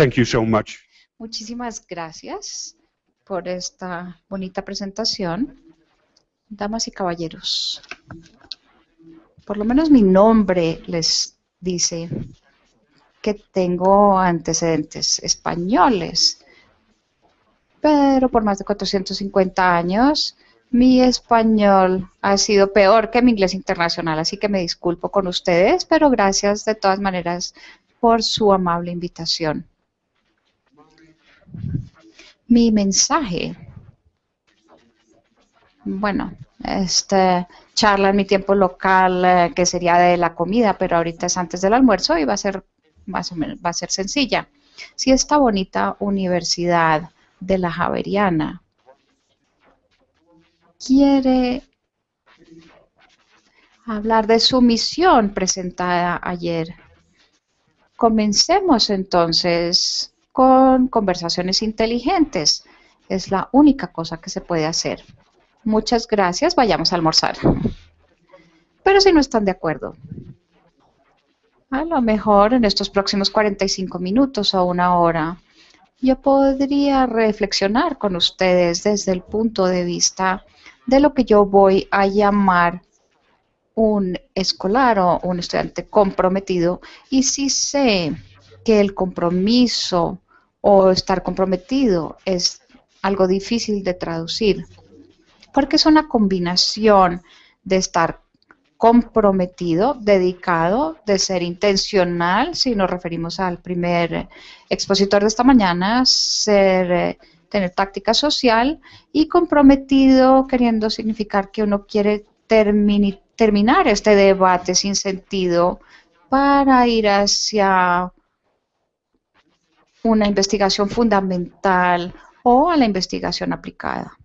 Thank you so much. Muchísimas gracias por esta bonita presentación. Damas y caballeros, por lo menos mi nombre les dice que tengo antecedentes españoles, pero por más de 450 años mi español ha sido peor que mi inglés internacional, así que me disculpo con ustedes, pero gracias de todas maneras por su amable invitación. Mi mensaje, bueno, charla en mi tiempo local que sería de la comida, pero ahorita es antes del almuerzo y va a ser más o menos, va a ser sencilla. Si esta bonita universidad de la Javeriana quiere hablar de su misión presentada ayer, comencemos entonces con conversaciones inteligentes. Es la única cosa que se puede hacer. Muchas gracias, vayamos a almorzar. Pero si no están de acuerdo, a lo mejor en estos próximos 45 minutos o una hora, yo podría reflexionar con ustedes desde el punto de vista de lo que yo voy a llamar un escolar o un estudiante comprometido. Y si sé que el compromiso o estar comprometido es algo difícil de traducir, porque es una combinación de estar comprometido, dedicado, de ser intencional, si nos referimos al primer expositor de esta mañana, tener táctica social, y comprometido queriendo significar que uno quiere terminar este debate sin sentido para ir hacia una investigación fundamental o a la investigación aplicada.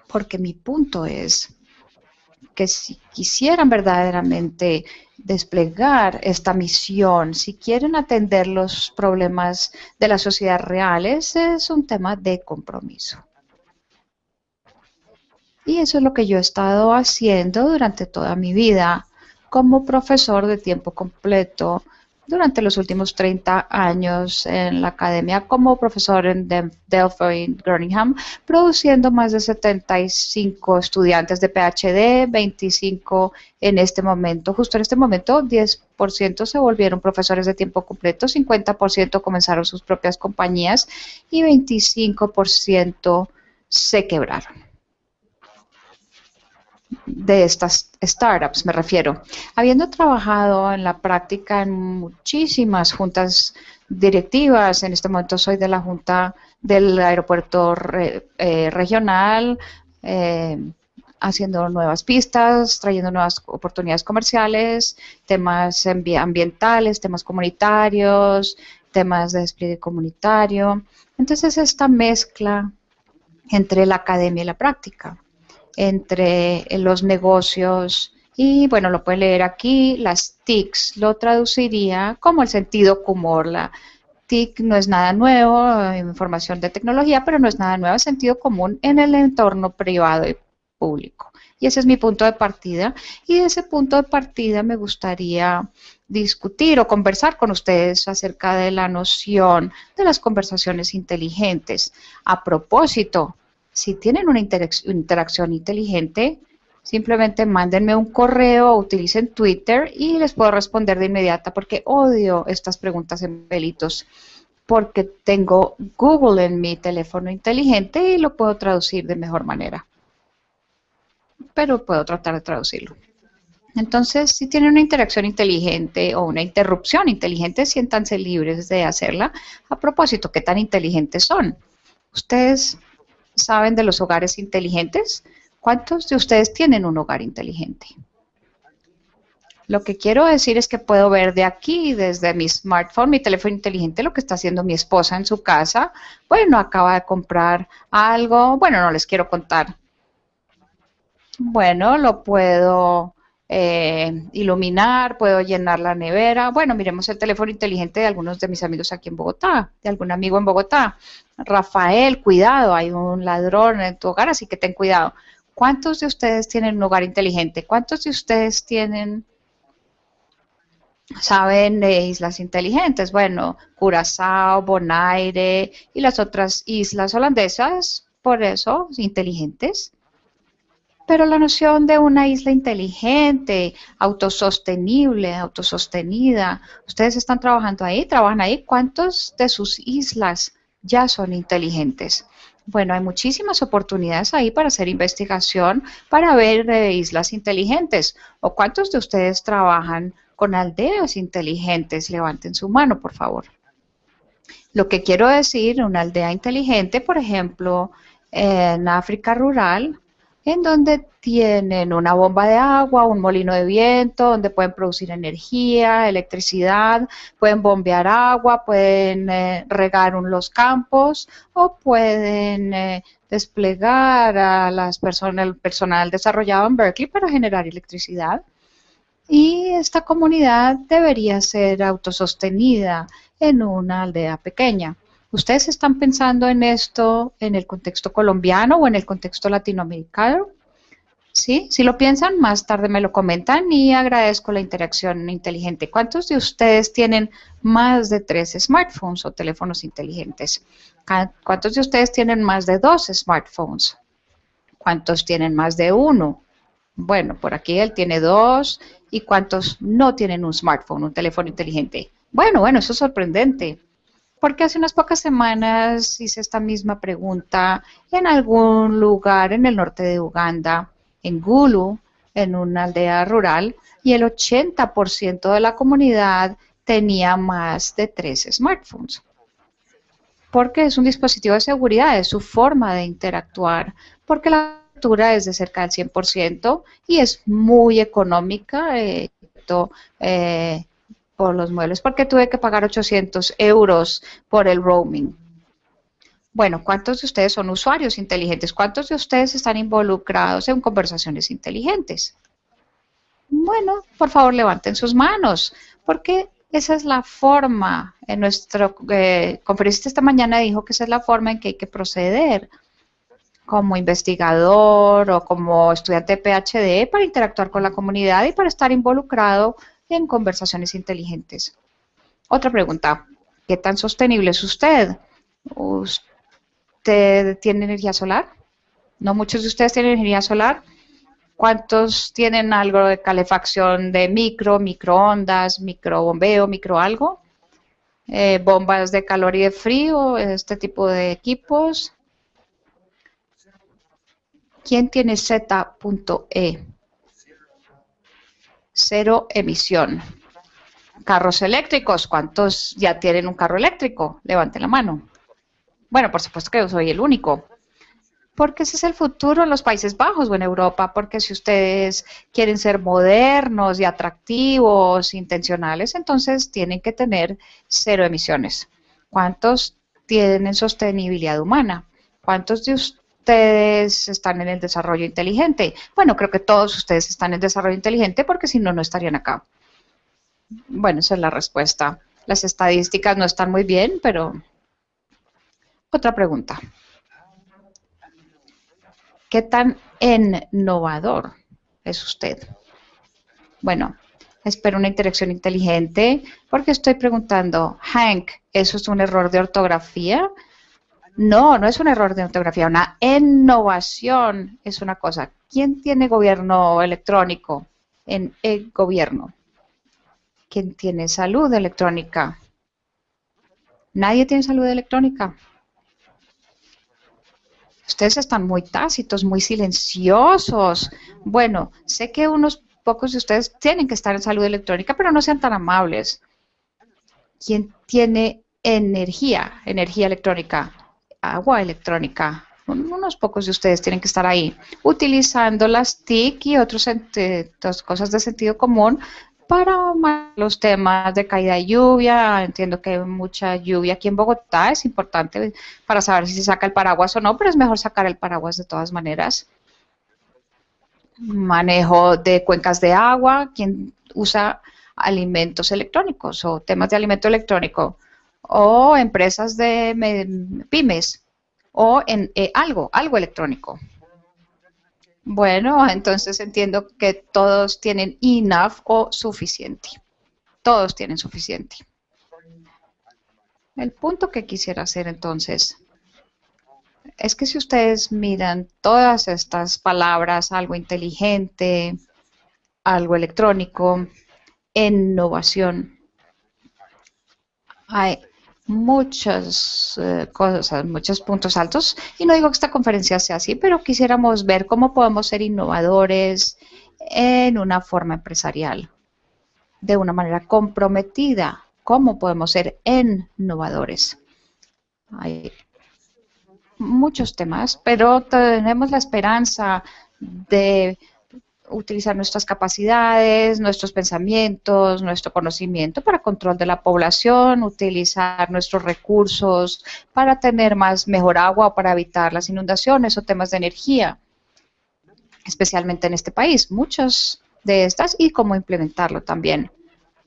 Porque mi punto es que si quisieran verdaderamente desplegar esta misión, si quieren atender los problemas de la sociedad reales, es un tema de compromiso. Y eso es lo que yo he estado haciendo durante toda mi vida como profesor de tiempo completo durante los últimos 30 años en la academia como profesor en Delphi y Birmingham, produciendo más de 75 estudiantes de PhD, 25 en este momento. Justo en este momento, 10% se volvieron profesores de tiempo completo, 50% comenzaron sus propias compañías y 25% se quebraron. De estas startups me refiero. Habiendo trabajado en la práctica en muchísimas juntas directivas, en este momento soy de la junta del aeropuerto regional, haciendo nuevas pistas, trayendo nuevas oportunidades comerciales, temas ambientales, temas comunitarios, temas de despliegue comunitario. Entonces esta mezcla entre la academia y la práctica, entre los negocios y, bueno, lo pueden leer aquí, las TICs, lo traduciría como el sentido común. La TIC no es nada nuevo, información de tecnología, pero no es nada nuevo, es sentido común en el entorno privado y público. Y ese es mi punto de partida, y de ese punto de partida me gustaría discutir o conversar con ustedes acerca de la noción de las conversaciones inteligentes. A propósito, si tienen una interacción inteligente, simplemente mándenme un correo o utilicen Twitter y les puedo responder de inmediata, porque odio estas preguntas en pelitos, porque tengo Google en mi teléfono inteligente y lo puedo traducir de mejor manera. Pero puedo tratar de traducirlo. Entonces, si tienen una interacción inteligente o una interrupción inteligente, siéntanse libres de hacerla. A propósito, ¿qué tan inteligentes son? Ustedes ¿saben de los hogares inteligentes? ¿Cuántos de ustedes tienen un hogar inteligente? Lo que quiero decir es que puedo ver de aquí, desde mi smartphone, mi teléfono inteligente, lo que está haciendo mi esposa en su casa. Bueno, acaba de comprar algo. Bueno, no les quiero contar. Bueno, lo puedo iluminar, puedo llenar la nevera. Bueno, miremos el teléfono inteligente de algunos de mis amigos aquí en Bogotá, de algún amigo en Bogotá. Rafael, cuidado, hay un ladrón en tu hogar, así que ten cuidado. ¿Cuántos de ustedes tienen un hogar inteligente? ¿Cuántos de ustedes tienen ¿Saben de islas inteligentes? Bueno, Curazao, Bonaire y las otras islas holandesas, por eso, inteligentes. Pero la noción de una isla inteligente, autosostenible, autosostenida, ustedes están trabajando ahí, trabajan ahí. ¿Cuántos de sus islas ya son inteligentes? Bueno, hay muchísimas oportunidades ahí para hacer investigación, para ver islas inteligentes. ¿O cuántos de ustedes trabajan con aldeas inteligentes? Levanten su mano, por favor. Lo que quiero decir, una aldea inteligente, por ejemplo, en África rural, en donde tienen una bomba de agua, un molino de viento, donde pueden producir energía, electricidad, pueden bombear agua, pueden regar los campos o pueden desplegar a las personas, el personal desarrollado en Berkeley para generar electricidad. Y esta comunidad debería ser autosostenida en una aldea pequeña. ¿Ustedes están pensando en esto en el contexto colombiano o en el contexto latinoamericano? Sí, si lo piensan, más tarde me lo comentan y agradezco la interacción inteligente. ¿Cuántos de ustedes tienen más de 3 smartphones o teléfonos inteligentes? ¿Cuántos de ustedes tienen más de 2 smartphones? ¿Cuántos tienen más de uno? Bueno, por aquí él tiene 2. ¿Y cuántos no tienen un smartphone, un teléfono inteligente? Bueno, eso es sorprendente. Porque hace unas pocas semanas hice esta misma pregunta en algún lugar en el norte de Uganda, en Gulu, en una aldea rural, y el 80% de la comunidad tenía más de 3 smartphones. Porque es un dispositivo de seguridad, es su forma de interactuar, porque la cobertura es de cerca del 100% y es muy económica eh, por los muebles, porque tuve que pagar 800 euros por el roaming. Bueno, ¿cuántos de ustedes son usuarios inteligentes? ¿Cuántos de ustedes están involucrados en conversaciones inteligentes? Bueno, por favor levanten sus manos, porque esa es la forma, en nuestro conferencista esta mañana dijo que esa es la forma en que hay que proceder como investigador o como estudiante de PhD para interactuar con la comunidad y para estar involucrado en conversaciones inteligentes. Otra pregunta, ¿qué tan sostenible es usted? ¿Usted tiene energía solar? ¿No muchos de ustedes tienen energía solar? ¿Cuántos tienen algo de calefacción de microondas, microbombeo, micro algo? Bombas de calor y de frío, este tipo de equipos. ¿Quién tiene Z.E? Cero emisión. Carros eléctricos, ¿cuántos ya tienen un carro eléctrico? Levanten la mano. Bueno, por supuesto que yo soy el único. Porque ese es el futuro en los Países Bajos o en Europa, porque si ustedes quieren ser modernos y atractivos, intencionales, entonces tienen que tener cero emisiones. ¿Cuántos tienen sostenibilidad humana? ¿Cuántos de ustedes están en el desarrollo inteligente? Bueno, creo que todos ustedes están en desarrollo inteligente porque si no, no estarían acá. Bueno, esa es la respuesta. Las estadísticas no están muy bien, pero otra pregunta. ¿Qué tan innovador es usted? Bueno, espero una interacción inteligente porque estoy preguntando, Hank, ¿eso es un error de ortografía? No, no es un error de ortografía, una innovación es una cosa. ¿Quién tiene gobierno electrónico en el gobierno? ¿Quién tiene salud electrónica? Nadie tiene salud electrónica. Ustedes están muy tácitos, muy silenciosos. Bueno, sé que unos pocos de ustedes tienen que estar en salud electrónica, pero no sean tan amables. ¿Quién tiene energía? Energía electrónica, agua electrónica. Unos pocos de ustedes tienen que estar ahí, utilizando las TIC y otras cosas de sentido común para los temas de caída de lluvia. Entiendo que hay mucha lluvia aquí en Bogotá, es importante para saber si se saca el paraguas o no, pero es mejor sacar el paraguas de todas maneras. Manejo de cuencas de agua, quien usa alimentos electrónicos o temas de alimento electrónico, o empresas de pymes, o en algo electrónico. Bueno, entonces entiendo que todos tienen enough o suficiente. todos tienen suficiente. El punto que quisiera hacer entonces es que si ustedes miran todas estas palabras, algo inteligente, algo electrónico, innovación, hay muchas cosas, muchos puntos altos, y no digo que esta conferencia sea así, pero quisiéramos ver cómo podemos ser innovadores en una forma empresarial, de una manera comprometida, cómo podemos ser innovadores. Hay muchos temas, pero tenemos la esperanza de utilizar nuestras capacidades, nuestros pensamientos, nuestro conocimiento para control de la población, utilizar nuestros recursos para tener mejor agua o para evitar las inundaciones o temas de energía, especialmente en este país. Muchas de estas y cómo implementarlo también.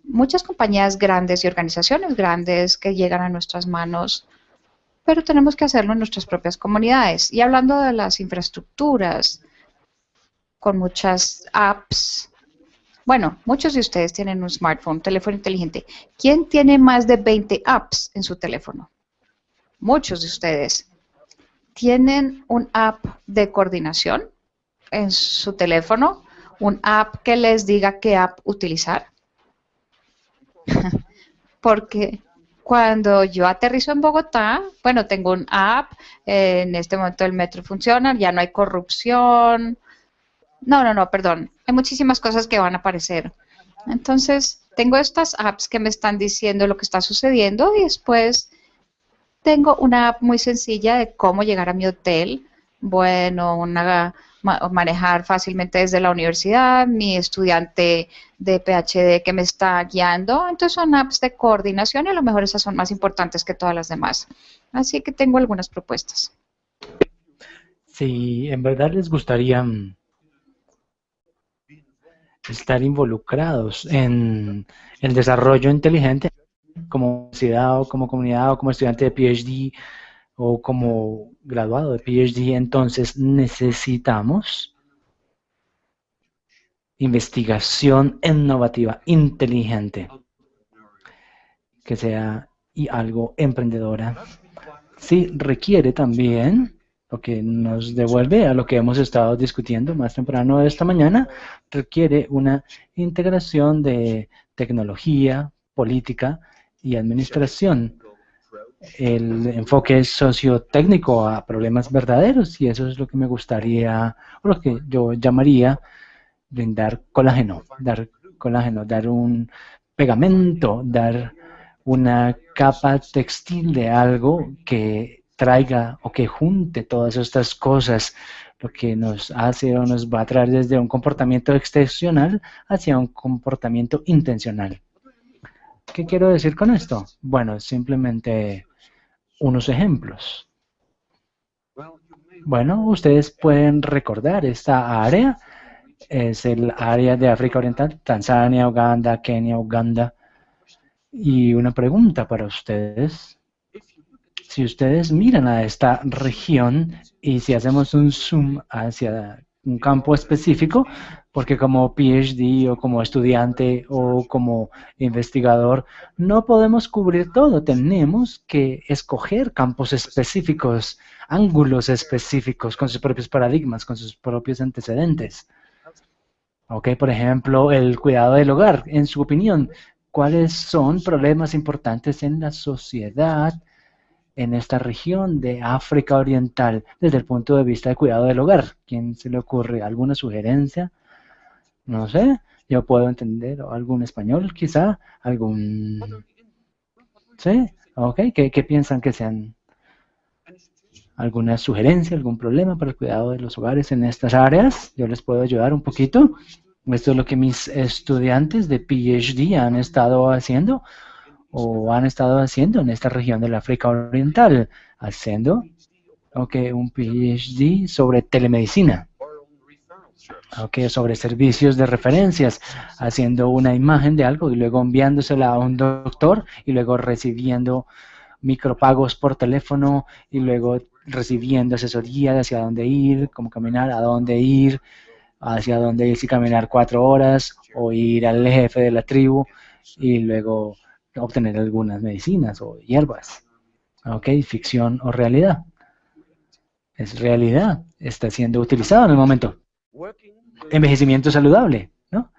Muchas compañías grandes y organizaciones grandes que llegan a nuestras manos, pero tenemos que hacerlo en nuestras propias comunidades. Y hablando de las infraestructuras, con muchas apps. Bueno, muchos de ustedes tienen un smartphone, teléfono inteligente. ¿Quién tiene más de 20 apps en su teléfono? Muchos de ustedes. ¿Tienen un app de coordinación en su teléfono? ¿Un app que les diga qué app utilizar? Porque cuando yo aterrizo en Bogotá, bueno, tengo un app, en este momento el metro funciona, ya no hay corrupción. No, perdón. Hay muchísimas cosas que van a aparecer. Entonces, tengo estas apps que me están diciendo lo que está sucediendo y después tengo una app muy sencilla de cómo llegar a mi hotel. Bueno, manejar fácilmente desde la universidad, mi estudiante de PhD que me está guiando. Entonces, son apps de coordinación y a lo mejor esas son más importantes que todas las demás. Así que tengo algunas propuestas. Sí, en verdad les gustaría estar involucrados en el desarrollo inteligente como universidad o como comunidad o como estudiante de PhD o como graduado de PhD, entonces necesitamos investigación innovativa, inteligente, que sea y algo emprendedora. Sí, requiere también, lo que nos devuelve a lo que hemos estado discutiendo más temprano esta mañana, requiere una integración de tecnología, política y administración. El enfoque sociotécnico a problemas verdaderos, y eso es lo que me gustaría, o lo que yo llamaría brindar colágeno, dar un pegamento, dar una capa textil de algo que traiga o que junte todas estas cosas, lo que nos hace o nos va a traer desde un comportamiento excepcional hacia un comportamiento intencional. ¿Qué quiero decir con esto? Bueno, simplemente unos ejemplos. Bueno, ustedes pueden recordar esta área, es el área de África Oriental, Tanzania, Uganda, Kenia, Uganda. Y una pregunta para ustedes. Si ustedes miran a esta región y si hacemos un zoom hacia un campo específico, porque como PhD o como estudiante o como investigador no podemos cubrir todo, tenemos que escoger campos específicos, ángulos específicos con sus propios paradigmas, con sus propios antecedentes. Ok, por ejemplo, el cuidado del hogar, en su opinión, ¿cuáles son problemas importantes en la sociedad en esta región de África Oriental desde el punto de vista del cuidado del hogar? ¿Quién se le ocurre alguna sugerencia? No sé, yo puedo entender algún español quizá, algún... ¿Sí? Ok, ¿qué piensan que sean alguna sugerencia, algún problema para el cuidado de los hogares en estas áreas? Yo les puedo ayudar un poquito. Esto es lo que mis estudiantes de PhD han estado haciendo en esta región del África Oriental, haciendo un PhD sobre telemedicina, sobre servicios de referencias, haciendo una imagen de algo y luego enviándosela a un doctor y luego recibiendo micropagos por teléfono y luego recibiendo asesoría de hacia dónde ir, cómo caminar, a dónde ir, hacia dónde ir, si caminar 4 horas o ir al jefe de la tribu y luego obtener algunas medicinas o hierbas. ¿Ok? Ficción o realidad. Es realidad. Está siendo utilizado en el momento. Envejecimiento saludable, ¿no?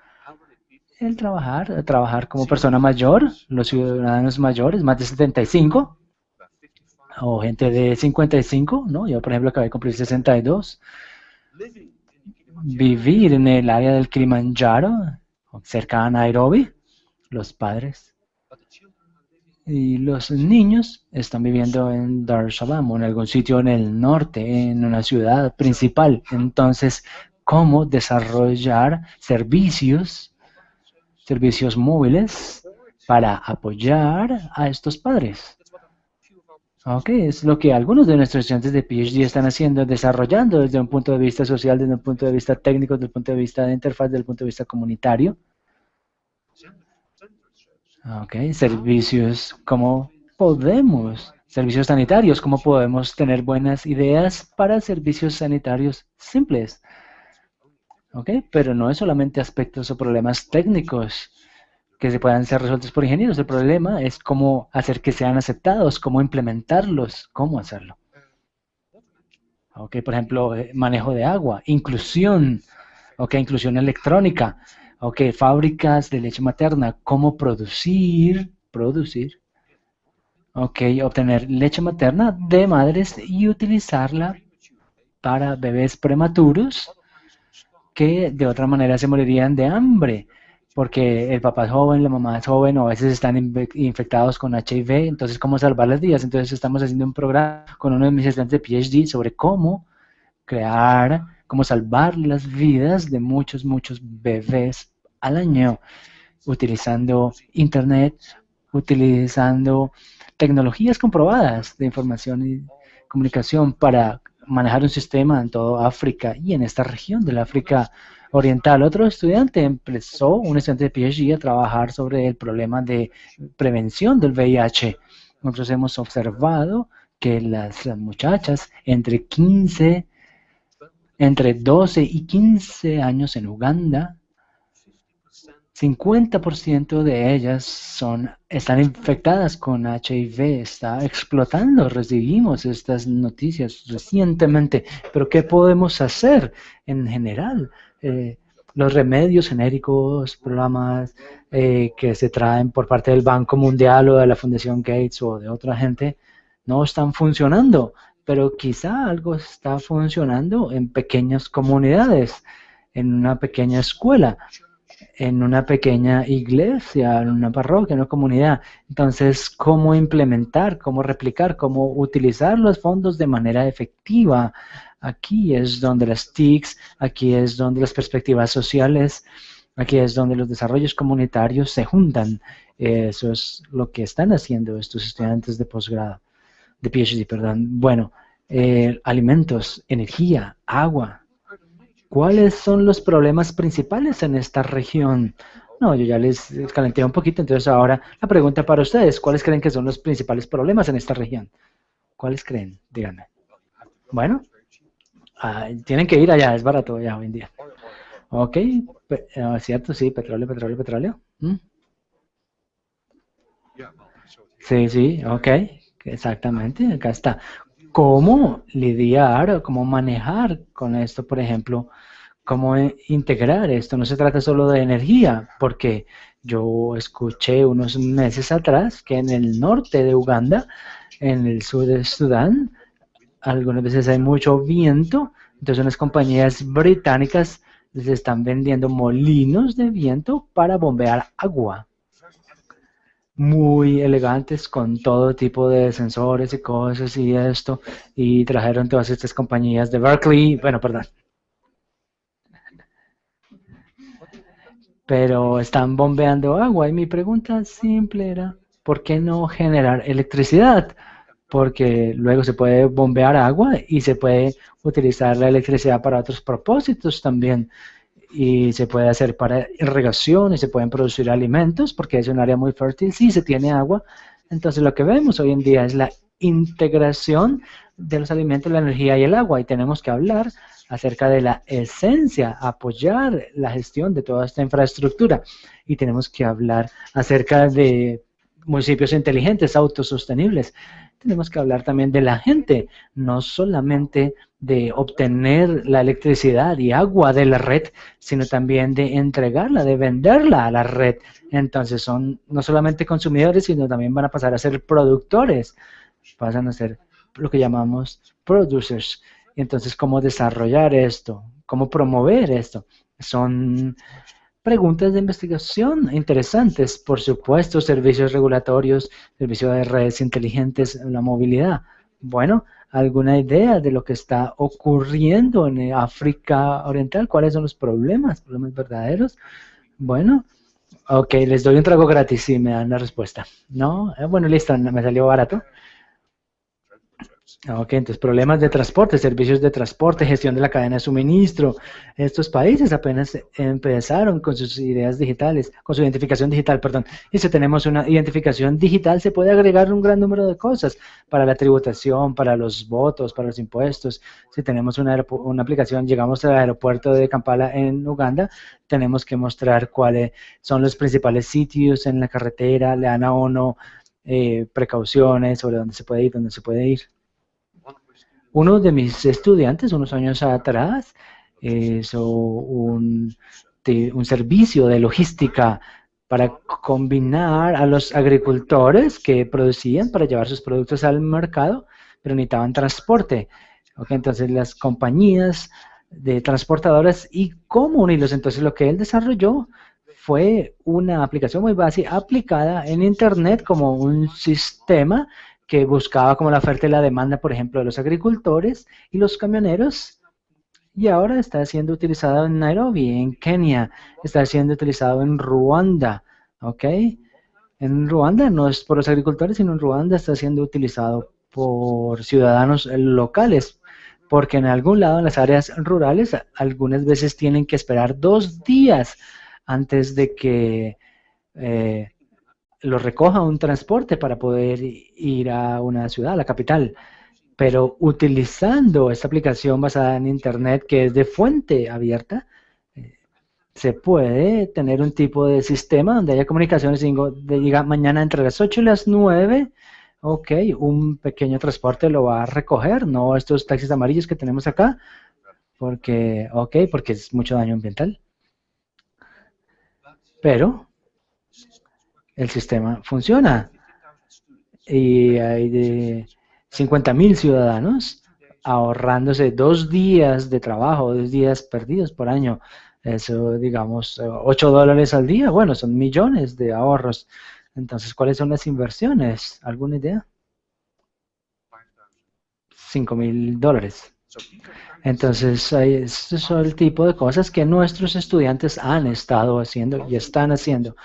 El trabajar como persona mayor, los ciudadanos mayores, más de 75, o gente de 55, ¿no? Yo, por ejemplo, acabé de cumplir 62. Vivir en el área del Kilimanjaro, cerca a Nairobi, los padres y los niños están viviendo en Dar es Salaam o en algún sitio en el norte, en una ciudad principal. Entonces, ¿cómo desarrollar servicios móviles para apoyar a estos padres? Ok, es lo que algunos de nuestros estudiantes de PhD están haciendo, desarrollando desde un punto de vista social, desde un punto de vista técnico, desde un punto de vista de interfaz, desde el punto de vista comunitario. Ok, servicios, servicios sanitarios, ¿cómo podemos tener buenas ideas para servicios sanitarios simples? Ok, pero no es solamente aspectos o problemas técnicos que se puedan ser resueltos por ingenieros. El problema es cómo hacer que sean aceptados, cómo implementarlos, cómo hacerlo. Ok, por ejemplo, manejo de agua, inclusión, ok, inclusión electrónica, ok, fábricas de leche materna, cómo producir, ok, obtener leche materna de madres y utilizarla para bebés prematuros que de otra manera se morirían de hambre, porque el papá es joven, la mamá es joven, o a veces están infectados con HIV, entonces cómo salvar las vidas. Entonces estamos haciendo un programa con uno de mis estudiantes de PhD sobre cómo cómo salvar las vidas de muchos bebés al año, utilizando internet, utilizando tecnologías comprobadas de información y comunicación para manejar un sistema en toda África y en esta región del África Oriental. Otro estudiante un estudiante de PhD, a trabajar sobre el problema de prevención del VIH. Nosotros hemos observado que las muchachas entre 12 y 15 años en Uganda, 50% de ellas están infectadas con HIV, está explotando. Recibimos estas noticias recientemente, pero ¿qué podemos hacer en general? Los remedios genéricos, programas que se traen por parte del Banco Mundial o de la Fundación Gates o de otra gente, no están funcionando, pero quizá algo está funcionando en pequeñas comunidades, en una pequeña escuela, en una pequeña iglesia, en una parroquia, en una comunidad. Entonces, ¿cómo implementar, cómo replicar, cómo utilizar los fondos de manera efectiva? Aquí es donde las TICs, aquí es donde las perspectivas sociales, aquí es donde los desarrollos comunitarios se juntan. Eso es lo que están haciendo estos estudiantes de posgrado, de PhD, perdón. Bueno, alimentos, energía, agua. ¿Cuáles son los problemas principales en esta región? No, yo ya les calenté un poquito, entonces ahora la pregunta para ustedes, ¿cuáles creen que son los principales problemas en esta región? ¿Cuáles creen? Díganme. Bueno, tienen que ir allá, es barato ya hoy en día. Ok, cierto, sí, petróleo. Sí, ok, exactamente, acá está. ¿Cómo lidiar, cómo manejar con esto, por ejemplo? ¿Cómo integrar esto? No se trata solo de energía, porque yo escuché unos meses atrás que en el norte de Uganda, en el sur de Sudán, algunas veces hay mucho viento, entonces unas compañías británicas les están vendiendo molinos de viento para bombear agua. Muy elegantes, con todo tipo de sensores y cosas y esto, y trajeron todas estas compañías de Berkeley, bueno, perdón. Pero están bombeando agua y mi pregunta simple era, ¿por qué no generar electricidad? Porque luego se puede bombear agua y se puede utilizar la electricidad para otros propósitos también. Y se puede hacer para irrigación y se pueden producir alimentos porque es un área muy fértil, sí se tiene agua. Entonces lo que vemos hoy en día es la integración de los alimentos, la energía y el agua, y tenemos que hablar acerca de la esencia, apoyar la gestión de toda esta infraestructura. Y tenemos que hablar acerca de municipios inteligentes, autosostenibles. Tenemos que hablar también de la gente, no solamente de obtener la electricidad y agua de la red, sino también de entregarla, de venderla a la red. Entonces son no solamente consumidores, sino también van a pasar a ser productores, pasan a ser lo que llamamos producers. Entonces, ¿cómo desarrollar esto? ¿Cómo promover esto? Son preguntas de investigación interesantes, por supuesto, servicios regulatorios, servicios de redes inteligentes, la movilidad. Bueno, ¿alguna idea de lo que está ocurriendo en África Oriental? ¿Cuáles son los problemas verdaderos? Bueno, ok, les doy un trago gratis si me dan la respuesta. ¿No? Bueno, listo, me salió barato. Ok, entonces problemas de transporte, servicios de transporte, gestión de la cadena de suministro. Estos países apenas empezaron con sus ideas digitales, con su identificación digital, perdón. Y si tenemos una identificación digital, se puede agregar un gran número de cosas para la tributación, para los votos, para los impuestos. Si tenemos una aplicación, llegamos al aeropuerto de Kampala en Uganda, tenemos que mostrar cuáles son los principales sitios en la carretera, le dan a uno precauciones sobre dónde se puede ir, dónde se puede ir. Uno de mis estudiantes, unos años atrás, hizo un servicio de logística para combinar a los agricultores que producían para llevar sus productos al mercado, pero necesitaban transporte. Okay, entonces las compañías de transportadoras y cómo unirlos. Entonces lo que él desarrolló fue una aplicación muy básica aplicada en Internet como un sistema que buscaba como la oferta y la demanda, por ejemplo, de los agricultores y los camioneros, y ahora está siendo utilizado en Nairobi, en Kenia, está siendo utilizado en Ruanda, ¿ok? En Ruanda no es por los agricultores, sino en Ruanda está siendo utilizado por ciudadanos locales, porque en algún lado en las áreas rurales algunas veces tienen que esperar 2 días antes de que lo recoja un transporte para poder ir a una ciudad, a la capital. Pero utilizando esta aplicación basada en Internet, que es de fuente abierta, se puede tener un tipo de sistema donde haya comunicaciones, diga mañana entre las 8 y las 9, ok, un pequeño transporte lo va a recoger, no estos taxis amarillos que tenemos acá, porque, porque es mucho daño ambiental. Pero el sistema funciona y hay de 50,000 ciudadanos ahorrándose 2 días de trabajo, 2 días perdidos por año. Eso, digamos, $8 al día, bueno, son millones de ahorros. Entonces, ¿cuáles son las inversiones? ¿Alguna idea? $5,000. Entonces, ese es el tipo de cosas que nuestros estudiantes han estado haciendo y están haciendo.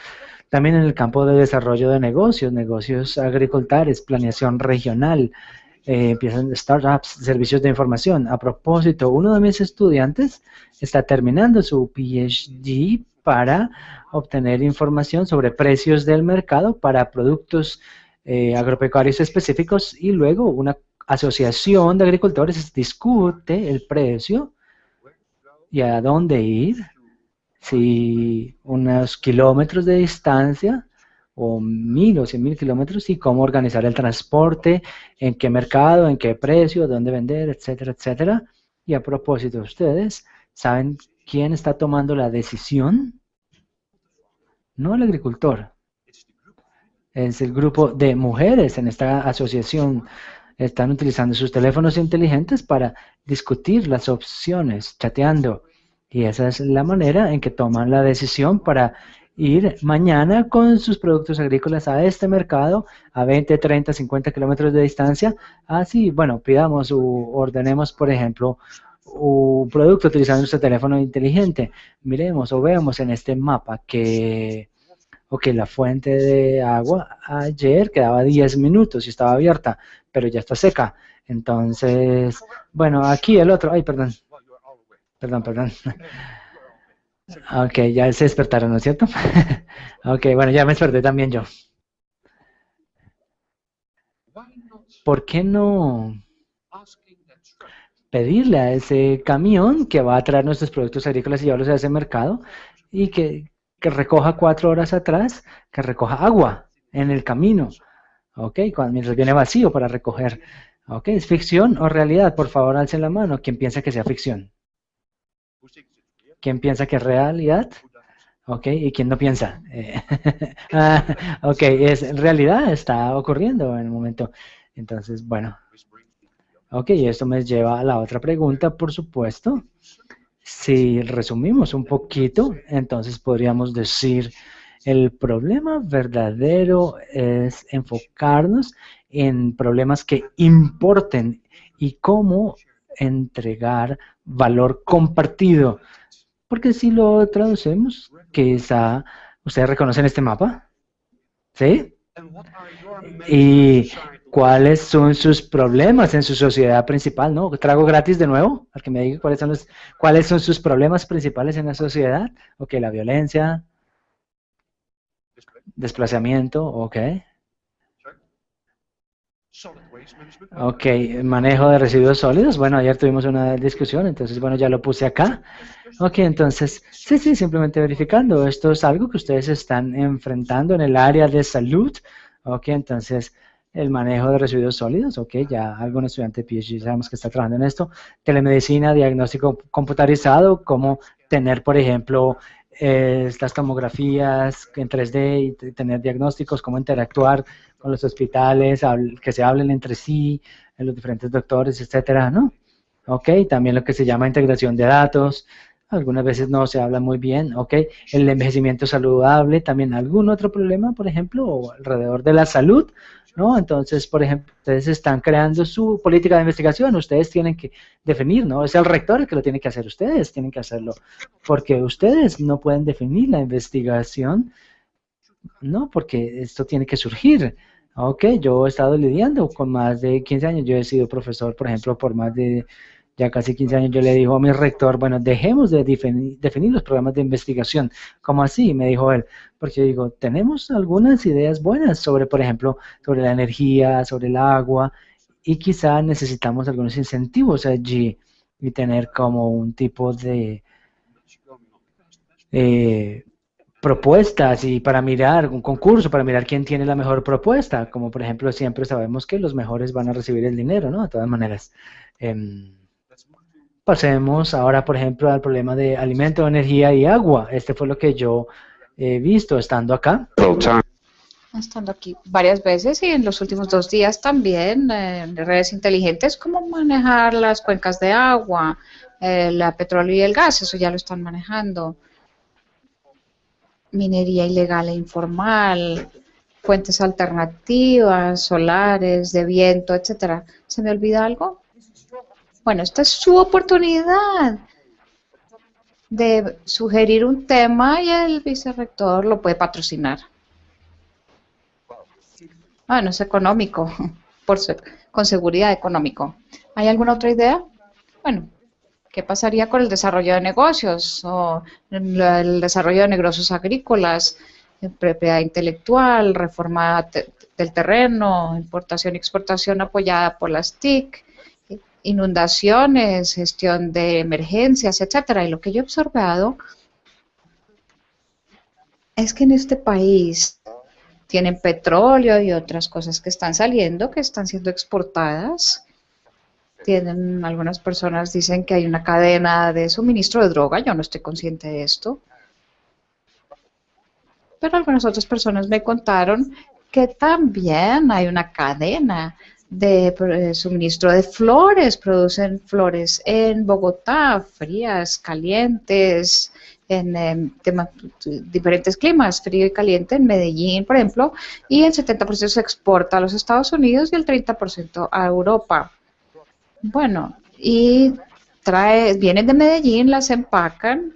También en el campo de desarrollo de negocios agricultores, planeación regional, empiezan startups, servicios de información. A propósito, uno de mis estudiantes está terminando su PhD para obtener información sobre precios del mercado para productos agropecuarios específicos y luego una asociación de agricultores discute el precio y a dónde ir. Si unos kilómetros de distancia, o 1,000 o 100,000 kilómetros, y cómo organizar el transporte, en qué mercado, en qué precio, dónde vender, etcétera, etcétera. Y a propósito, ¿ustedes saben quién está tomando la decisión? No el agricultor. Es el grupo de mujeres en esta asociación. Están utilizando sus teléfonos inteligentes para discutir las opciones, chateando. Y esa es la manera en que toman la decisión para ir mañana con sus productos agrícolas a este mercado a 20, 30, 50 kilómetros de distancia. Así, bueno, pidamos o ordenemos, por ejemplo, un producto utilizando nuestro teléfono inteligente. Miremos o veamos en este mapa que la fuente de agua ayer quedaba 10 minutos y estaba abierta, pero ya está seca. Entonces, bueno, aquí el otro, ay, perdón. Ok, ya se despertaron, ¿no es cierto? Ok, bueno, ya me desperté también yo. ¿Por qué no pedirle a ese camión que va a traer nuestros productos agrícolas y llevarlos a ese mercado y que recoja 4 horas atrás, que recoja agua en el camino, ¿ok? Mientras viene vacío para recoger, ¿ok? ¿Es ficción o realidad? Por favor, alcen la mano. ¿Quién piensa que sea ficción? ¿Quién piensa que es realidad? ¿Ok? ¿Y quién no piensa? Ok, es realidad, está ocurriendo en el momento. Entonces, bueno. Ok, esto me lleva a la otra pregunta, por supuesto. Si resumimos un poquito, entonces podríamos decir, el problema verdadero es enfocarnos en problemas que importen y cómo entregar valor compartido. Porque si lo traducimos, quizá ustedes reconocen este mapa, ¿sí? ¿Y cuáles son sus problemas en su sociedad principal? ¿No? Trago gratis de nuevo, al que me diga cuáles son sus problemas principales en la sociedad. Ok, la violencia, desplazamiento, ok. Ok, manejo de residuos sólidos. Bueno, ayer tuvimos una discusión, entonces, bueno, ya lo puse acá. Ok, entonces, sí, simplemente verificando. Esto es algo que ustedes están enfrentando en el área de salud. Ok, entonces, el manejo de residuos sólidos. Ok, ya algún estudiante de PhD sabemos que está trabajando en esto. Telemedicina, diagnóstico computarizado, como tener, por ejemplo, las tomografías en 3D y tener diagnósticos, cómo interactuar con los hospitales, que se hablen entre sí, los diferentes doctores, etcétera, ¿no? Ok, también lo que se llama integración de datos, algunas veces no se habla muy bien, ok, el envejecimiento saludable, también algún otro problema, por ejemplo, alrededor de la salud, ¿no? Entonces, por ejemplo, ustedes están creando su política de investigación, ustedes tienen que definir, ¿no? Es el rector el que lo tiene que hacer, ustedes tienen que hacerlo, porque ustedes no pueden definir la investigación, ¿no? Porque esto tiene que surgir. Ok, yo he estado lidiando con más de 15 años, yo he sido profesor, por ejemplo, por más de ya casi 15 años, yo le digo a mi rector, bueno, dejemos de definir los programas de investigación. ¿Cómo así? Me dijo él, porque yo digo, tenemos algunas ideas buenas sobre, por ejemplo, sobre la energía, sobre el agua, y quizá necesitamos algunos incentivos allí y tener como un tipo de eh, propuestas y para mirar, un concurso para mirar quién tiene la mejor propuesta, como por ejemplo siempre sabemos que los mejores van a recibir el dinero, ¿no? De todas maneras. Pasemos ahora, por ejemplo, al problema de alimento, energía y agua. Este fue lo que yo he visto estando acá. Estando aquí varias veces y en los últimos 2 días también en redes inteligentes, cómo manejar las cuencas de agua, el petróleo y el gas, eso ya lo están manejando. Minería ilegal e informal, fuentes alternativas, solares, de viento, etcétera. ¿Se me olvida algo? Bueno, esta es su oportunidad de sugerir un tema y el vicerrector lo puede patrocinar. No es económico, con seguridad económico. ¿Hay alguna otra idea? Bueno, ¿qué pasaría con el desarrollo de negocios o el desarrollo de negocios agrícolas, propiedad intelectual, reforma del terreno, importación y exportación apoyada por las TIC, inundaciones, gestión de emergencias, etcétera? Y lo que yo he observado es que en este país tienen petróleo y otras cosas que están saliendo, que están siendo exportadas. Tienen, algunas personas dicen que hay una cadena de suministro de droga, yo no estoy consciente de esto. Pero algunas otras personas me contaron que también hay una cadena de suministro de flores, producen flores en Bogotá, frías, calientes, en diferentes climas, frío y caliente, en Medellín, por ejemplo, y el 70% se exporta a los Estados Unidos y el 30% a Europa. Bueno, y vienen de Medellín, las empacan,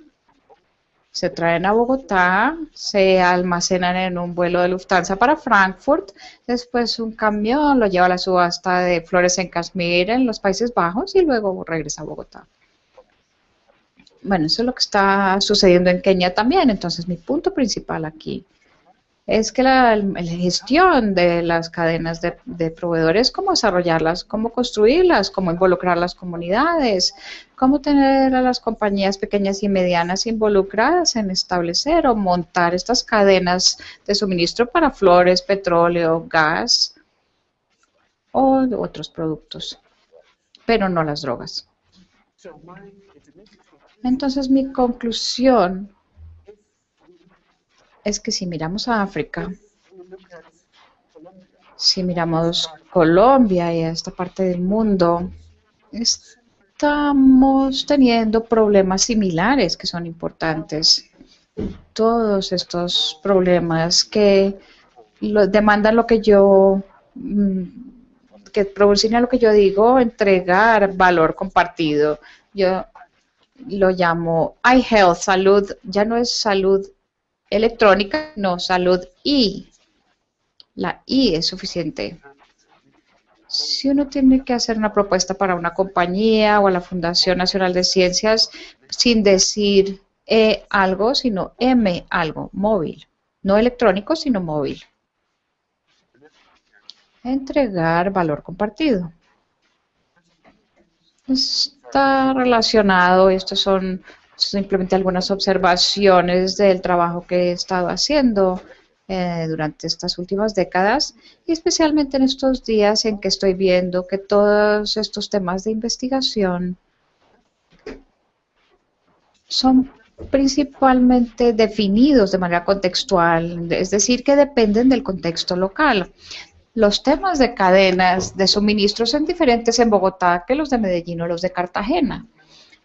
se traen a Bogotá, se almacenan en un vuelo de Lufthansa para Frankfurt, después un camión lo lleva a la subasta de flores en Kashmir en los Países Bajos y luego regresa a Bogotá. Bueno, eso es lo que está sucediendo en Kenia también, entonces mi punto principal aquí es que la gestión de las cadenas de proveedores, cómo desarrollarlas, cómo construirlas, cómo involucrar las comunidades, cómo tener a las compañías pequeñas y medianas involucradas en establecer o montar estas cadenas de suministro para flores, petróleo, gas o otros productos, pero no las drogas. Entonces mi conclusión es que si miramos a África, si miramos Colombia y a esta parte del mundo, estamos teniendo problemas similares que son importantes. Todos estos problemas que demandan lo que yo, que producen lo que yo digo, entregar valor compartido. Yo lo llamo iHealth, salud, ya no es salud electrónica, no, salud I. La I es suficiente. Si uno tiene que hacer una propuesta para una compañía o a la Fundación Nacional de Ciencias sin decir E algo, sino M algo, móvil. No electrónico, sino móvil. Entregar valor compartido. Está relacionado, estos son simplemente algunas observaciones del trabajo que he estado haciendo durante estas últimas décadas y especialmente en estos días en que estoy viendo que todos estos temas de investigación son principalmente definidos de manera contextual, es decir, que dependen del contexto local. Los temas de cadenas de suministro son diferentes en Bogotá que los de Medellín o los de Cartagena.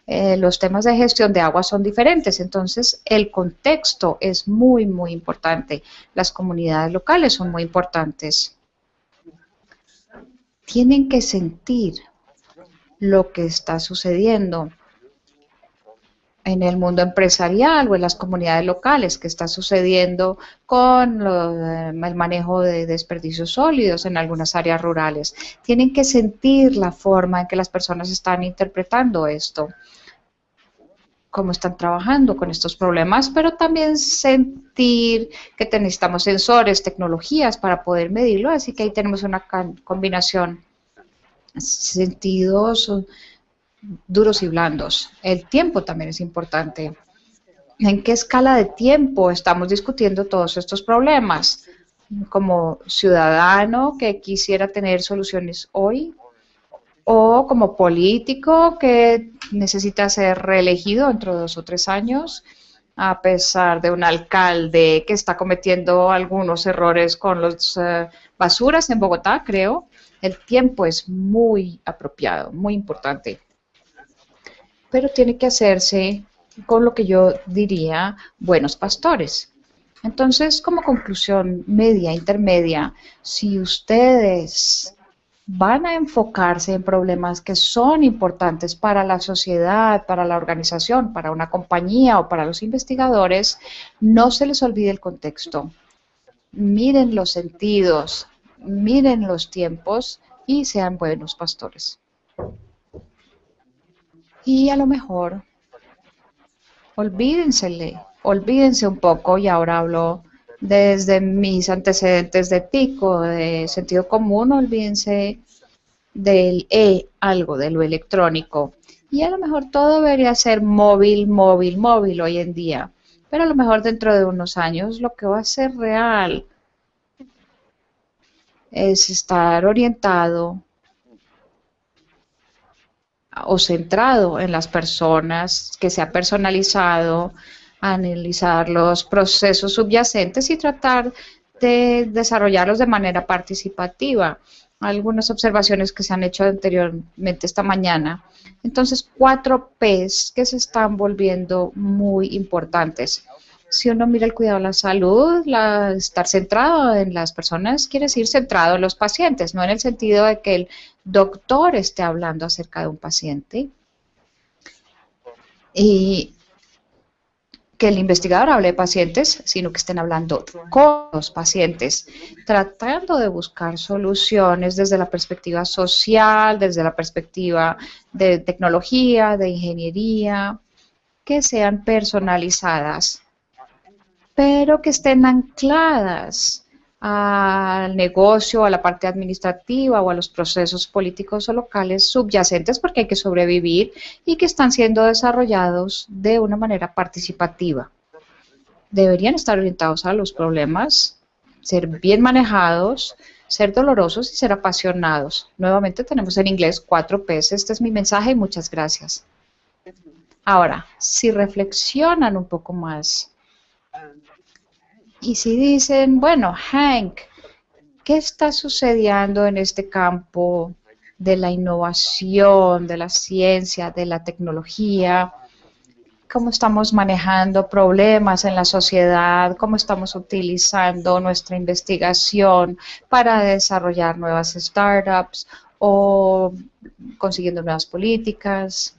Los temas de gestión de agua son diferentes, entonces el contexto es muy, muy importante. Las comunidades locales son muy importantes. Tienen que sentir lo que está sucediendo en el mundo empresarial o en las comunidades locales, que está sucediendo con el manejo de desperdicios sólidos en algunas áreas rurales. Tienen que sentir la forma en que las personas están interpretando esto, cómo están trabajando con estos problemas, pero también sentir que necesitamos sensores, tecnologías para poder medirlo, así que ahí tenemos una combinación, sentidos duros y blandos. El tiempo también es importante. ¿En qué escala de tiempo estamos discutiendo todos estos problemas? Como ciudadano que quisiera tener soluciones hoy, o como político que necesita ser reelegido dentro de 2 o 3 años, a pesar de un alcalde que está cometiendo algunos errores con las basuras en Bogotá, creo. El tiempo es muy apropiado, muy importante. Pero tiene que hacerse con lo que yo diría buenos pastores. Entonces, como conclusión media, intermedia, si ustedes van a enfocarse en problemas que son importantes para la sociedad, para la organización, para una compañía o para los investigadores, no se les olvide el contexto. Miren los sentidos, miren los tiempos y sean buenos pastores. Y a lo mejor, olvídense un poco, y ahora hablo desde mis antecedentes de tico, de sentido común, olvídense del algo, de lo electrónico. Y a lo mejor todo debería ser móvil hoy en día. Pero a lo mejor dentro de unos años lo que va a ser real es estar orientado o centrado en las personas, que sea personalizado, analizar los procesos subyacentes y tratar de desarrollarlos de manera participativa. Algunas observaciones que se han hecho anteriormente esta mañana. Entonces, 4 P's que se están volviendo muy importantes. Si uno mira el cuidado de la salud, estar centrado en las personas quiere decir centrado en los pacientes, no en el sentido de que el doctor esté hablando acerca de un paciente y que el investigador hable de pacientes, sino que estén hablando con los pacientes, tratando de buscar soluciones desde la perspectiva social, desde la perspectiva de tecnología, de ingeniería, que sean personalizadas pero que estén ancladas al negocio, a la parte administrativa o a los procesos políticos o locales subyacentes porque hay que sobrevivir y que están siendo desarrollados de una manera participativa. Deberían estar orientados a los problemas, ser bien manejados, ser dolorosos y ser apasionados. Nuevamente tenemos en inglés 4 P's. Este es mi mensaje y muchas gracias. Ahora, si reflexionan un poco más y si dicen, bueno, Hank, ¿qué está sucediendo en este campo de la innovación, de la ciencia, de la tecnología? ¿Cómo estamos manejando problemas en la sociedad? ¿Cómo estamos utilizando nuestra investigación para desarrollar nuevas startups o consiguiendo nuevas políticas?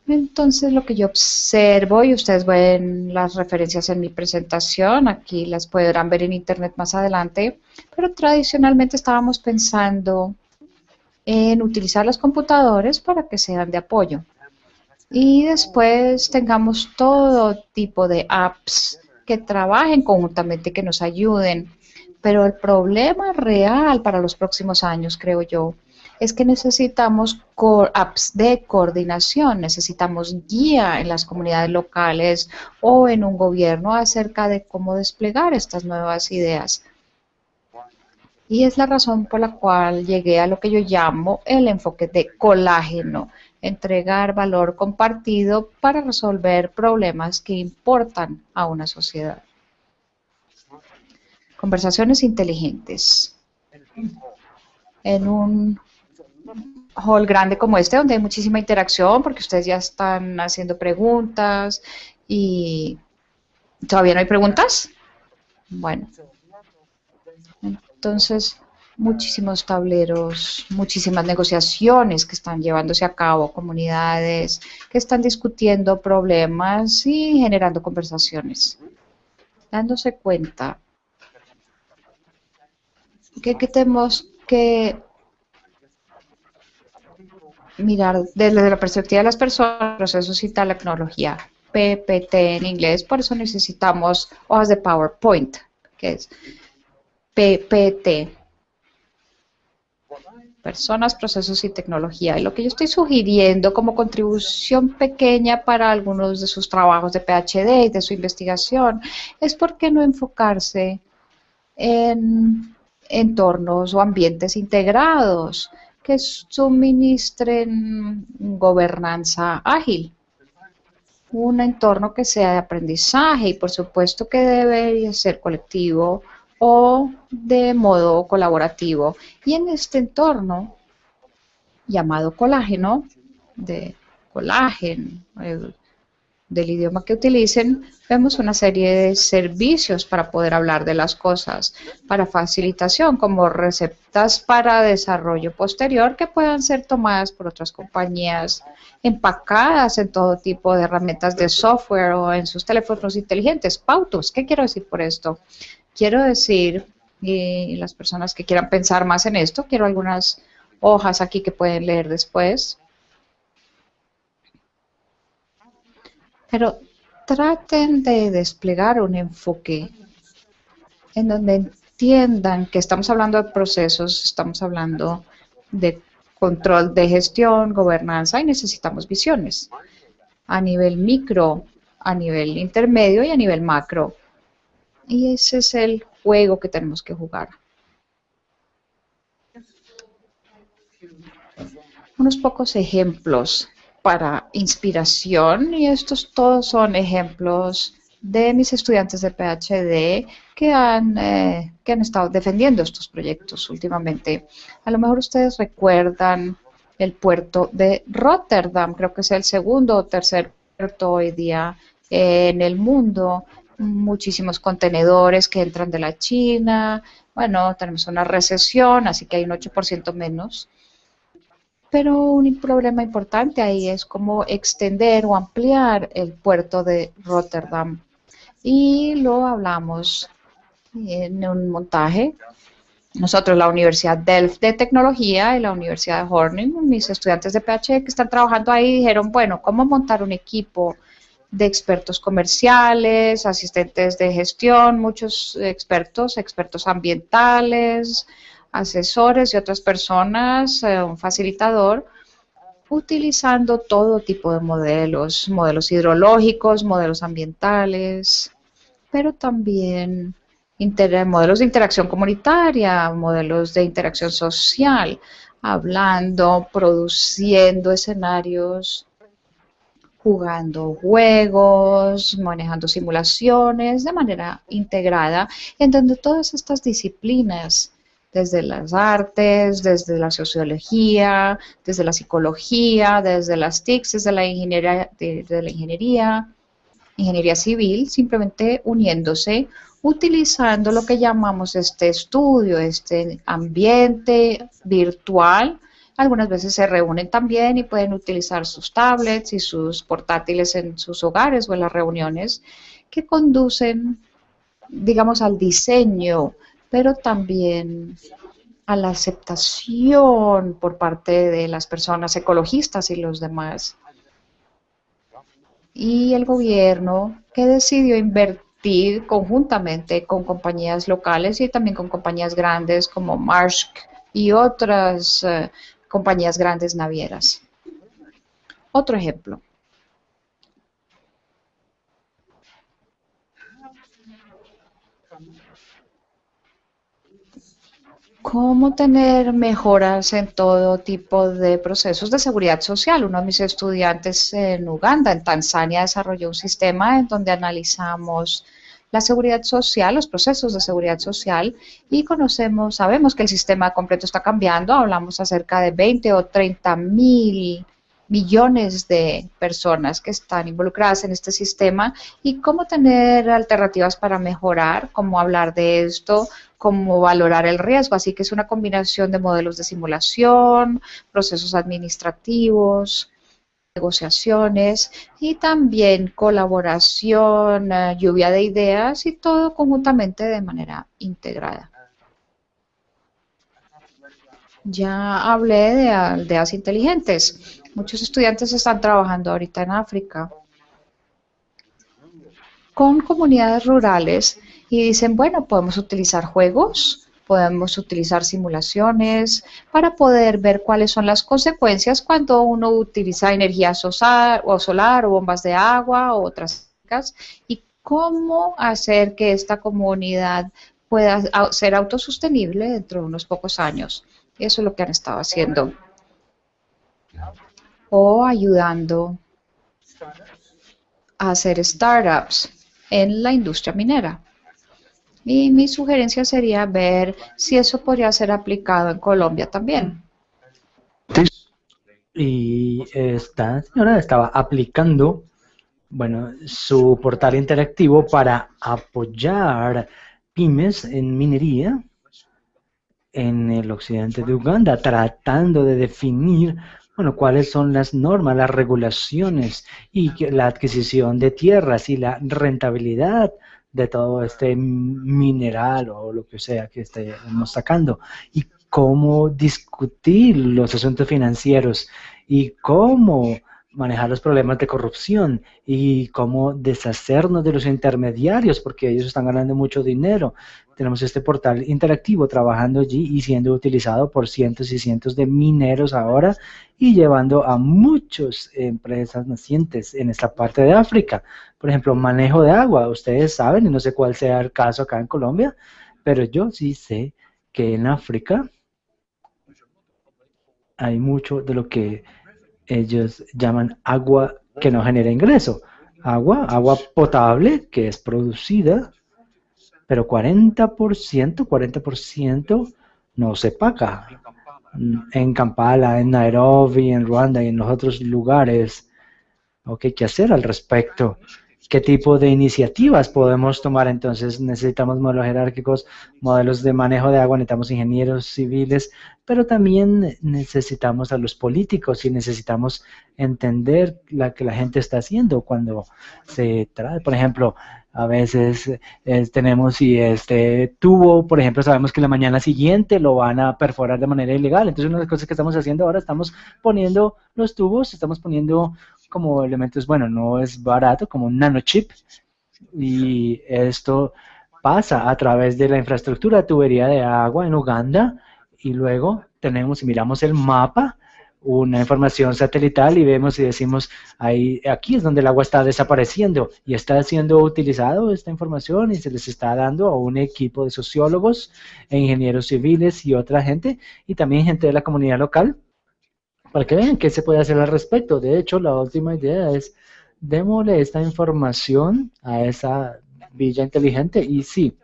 Entonces, lo que yo observo, y ustedes ven las referencias en mi presentación, aquí las podrán ver en internet más adelante, pero tradicionalmente estábamos pensando en utilizar los computadores para que sean de apoyo. Y después tengamos todo tipo de apps que trabajen conjuntamente, que nos ayuden. Pero el problema real para los próximos años, creo yo, es que necesitamos apps de coordinación, necesitamos guía en las comunidades locales o en un gobierno acerca de cómo desplegar estas nuevas ideas. Y es la razón por la cual llegué a lo que yo llamo el enfoque de colágeno, entregar valor compartido para resolver problemas que importan a una sociedad. Conversaciones inteligentes. En un hall grande como este, donde hay muchísima interacción, porque ustedes ya están haciendo preguntas y ¿todavía no hay preguntas? Bueno, entonces muchísimos tableros, muchísimas negociaciones que están llevándose a cabo, comunidades que están discutiendo problemas y generando conversaciones, dándose cuenta que tenemos que mirar desde la perspectiva de las personas, procesos y tecnología, PPT en inglés, por eso necesitamos hojas de PowerPoint, que es PPT, personas, procesos y tecnología. Y lo que yo estoy sugiriendo como contribución pequeña para algunos de sus trabajos de PhD y de su investigación es por qué no enfocarse en entornos o ambientes integrados que suministren gobernanza ágil, un entorno que sea de aprendizaje y por supuesto que debe ser colectivo o de modo colaborativo. Y en este entorno llamado colágeno, de colágeno, del idioma que utilicen, vemos una serie de servicios para poder hablar de las cosas, para facilitación, como recetas para desarrollo posterior que puedan ser tomadas por otras compañías, empacadas en todo tipo de herramientas de software o en sus teléfonos inteligentes. Pautos, ¿qué quiero decir por esto? Quiero decir, y las personas que quieran pensar más en esto, quiero algunas hojas aquí que pueden leer después. Pero traten de desplegar un enfoque en donde entiendan que estamos hablando de procesos, estamos hablando de control de gestión, gobernanza y necesitamos visiones a nivel micro, a nivel intermedio y a nivel macro. Y ese es el juego que tenemos que jugar. Unos pocos ejemplos para inspiración, y estos todos son ejemplos de mis estudiantes de PhD que han estado defendiendo estos proyectos últimamente. A lo mejor ustedes recuerdan el puerto de Rotterdam, creo que es el segundo o tercer puerto hoy día en el mundo, muchísimos contenedores que entran de la China, bueno, tenemos una recesión, así que hay un 8% menos. Pero un problema importante ahí es cómo extender o ampliar el puerto de Rotterdam. Y lo hablamos en un montaje. Nosotros, la Universidad Delft de Tecnología y la Universidad de Groningen, mis estudiantes de PhD que están trabajando ahí, dijeron, bueno, ¿cómo montar un equipo de expertos comerciales, asistentes de gestión, muchos expertos ambientales, asesores y otras personas, un facilitador, utilizando todo tipo de modelos hidrológicos, modelos ambientales, pero también modelos de interacción comunitaria, modelos de interacción social, hablando, produciendo escenarios, jugando juegos, manejando simulaciones de manera integrada, en donde todas estas disciplinas, desde las artes, desde la sociología, desde la psicología, desde las TICs, desde la ingeniería civil, simplemente uniéndose, utilizando lo que llamamos este estudio, este ambiente virtual. Algunas veces se reúnen también y pueden utilizar sus tablets y sus portátiles en sus hogares o en las reuniones que conducen, digamos, al diseño, pero también a la aceptación por parte de las personas ecologistas y los demás. Y el gobierno que decidió invertir conjuntamente con compañías locales y también con compañías grandes como Maersk y otras compañías grandes navieras. Otro ejemplo. ¿Cómo tener mejoras en todo tipo de procesos de seguridad social? Uno de mis estudiantes en Uganda, en Tanzania, desarrolló un sistema en donde analizamos la seguridad social, los procesos de seguridad social, y sabemos que el sistema completo está cambiando. Hablamos acerca de 20 o 30 mil millones de personas que están involucradas en este sistema y cómo tener alternativas para mejorar, cómo hablar de esto, cómo valorar el riesgo. Así que es una combinación de modelos de simulación, procesos administrativos, negociaciones y también colaboración, lluvia de ideas y todo conjuntamente de manera integrada. Ya hablé de aldeas inteligentes. Muchos estudiantes están trabajando ahorita en África con comunidades rurales y dicen, bueno, podemos utilizar juegos, podemos utilizar simulaciones para poder ver cuáles son las consecuencias cuando uno utiliza energía solar o bombas de agua o otras cosas, y cómo hacer que esta comunidad pueda ser autosostenible dentro de unos pocos años. Eso es lo que han estado haciendo. O ayudando a hacer startups en la industria minera. Y mi sugerencia sería ver si eso podría ser aplicado en Colombia también. Y esta señora estaba aplicando, bueno, su portal interactivo para apoyar pymes en minería en el occidente de Uganda, tratando de definir, bueno, cuáles son las normas, las regulaciones y la adquisición de tierras y la rentabilidad de todo este mineral o lo que sea que estemos sacando, y cómo discutir los asuntos financieros y cómo manejar los problemas de corrupción y cómo deshacernos de los intermediarios porque ellos están ganando mucho dinero. Tenemos este portal interactivo trabajando allí y siendo utilizado por cientos y cientos de mineros ahora y llevando a muchas empresas nacientes en esta parte de África. Por ejemplo, manejo de agua. Ustedes saben, y no sé cuál sea el caso acá en Colombia, pero yo sí sé que en África hay mucho de lo que ellos llaman agua que no genera ingreso. Agua potable que es producida, pero 40% no se paga. En Kampala, en Nairobi, en Ruanda y en los otros lugares. ¿Qué hacer al respecto? ¿Qué tipo de iniciativas podemos tomar? Entonces necesitamos modelos jerárquicos, modelos de manejo de agua, necesitamos ingenieros civiles, pero también necesitamos a los políticos y necesitamos entender lo que la gente está haciendo cuando se trae, por ejemplo, a veces tenemos si este tubo, por ejemplo, sabemos que la mañana siguiente lo van a perforar de manera ilegal. Entonces una de las cosas que estamos haciendo ahora, estamos poniendo los tubos, estamos poniendo como elementos, bueno, no es barato, como un nanochip, y esto pasa a través de la infraestructura tubería de agua en Uganda, y luego tenemos, si miramos el mapa, una información satelital y vemos y decimos, ahí, aquí es donde el agua está desapareciendo y está siendo utilizado esta información y se les está dando a un equipo de sociólogos, e ingenieros civiles y otra gente, y también gente de la comunidad local, para que vean qué se puede hacer al respecto. De hecho, la última idea es, démosle esta información a esa villa inteligente y sí,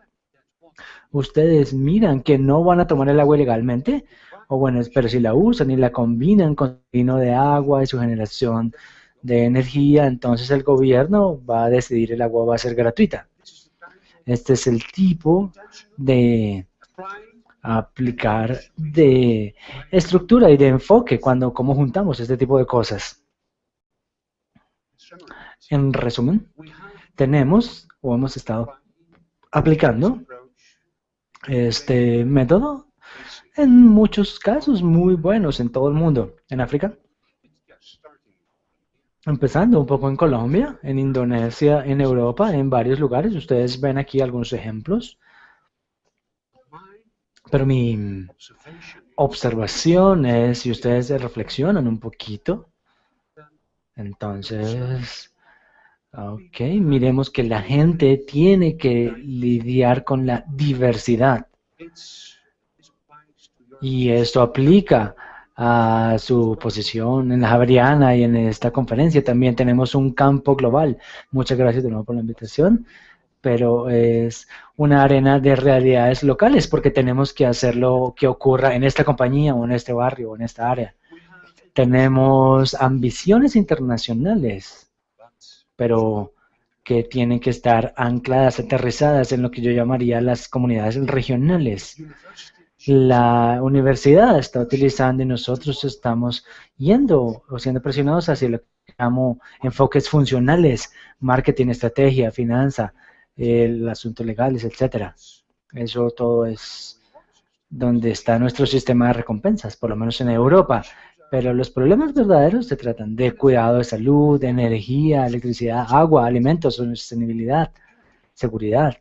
ustedes miran que no van a tomar el agua ilegalmente, o bueno, pero si la usan y la combinan con vino de agua y su generación de energía, entonces el gobierno va a decidir el agua va a ser gratuita. Este es el tipo de aplicar de estructura y de enfoque cuando cómo juntamos este tipo de cosas. En resumen, tenemos o hemos estado aplicando este método en muchos casos muy buenos en todo el mundo. En África, empezando un poco en Colombia, en Indonesia, en Europa, en varios lugares. Ustedes ven aquí algunos ejemplos. Pero mi observación es, si ustedes se reflexionan un poquito, entonces, ok, miremos que la gente tiene que lidiar con la diversidad. Y esto aplica a su posición en la Javeriana y en esta conferencia. También tenemos un campo global. Muchas gracias de nuevo por la invitación. Pero es una arena de realidades locales porque tenemos que hacer lo que ocurra en esta compañía o en este barrio o en esta área. Tenemos ambiciones internacionales, pero que tienen que estar ancladas, aterrizadas en lo que yo llamaría las comunidades regionales. La universidad está utilizando y nosotros estamos yendo o siendo presionados hacia lo que llamo enfoques funcionales, marketing, estrategia, finanza, el asunto legales, etcétera. Eso todo es donde está nuestro sistema de recompensas, por lo menos en Europa. Pero los problemas verdaderos se tratan de cuidado de salud, de energía, electricidad, agua, alimentos, sostenibilidad, seguridad.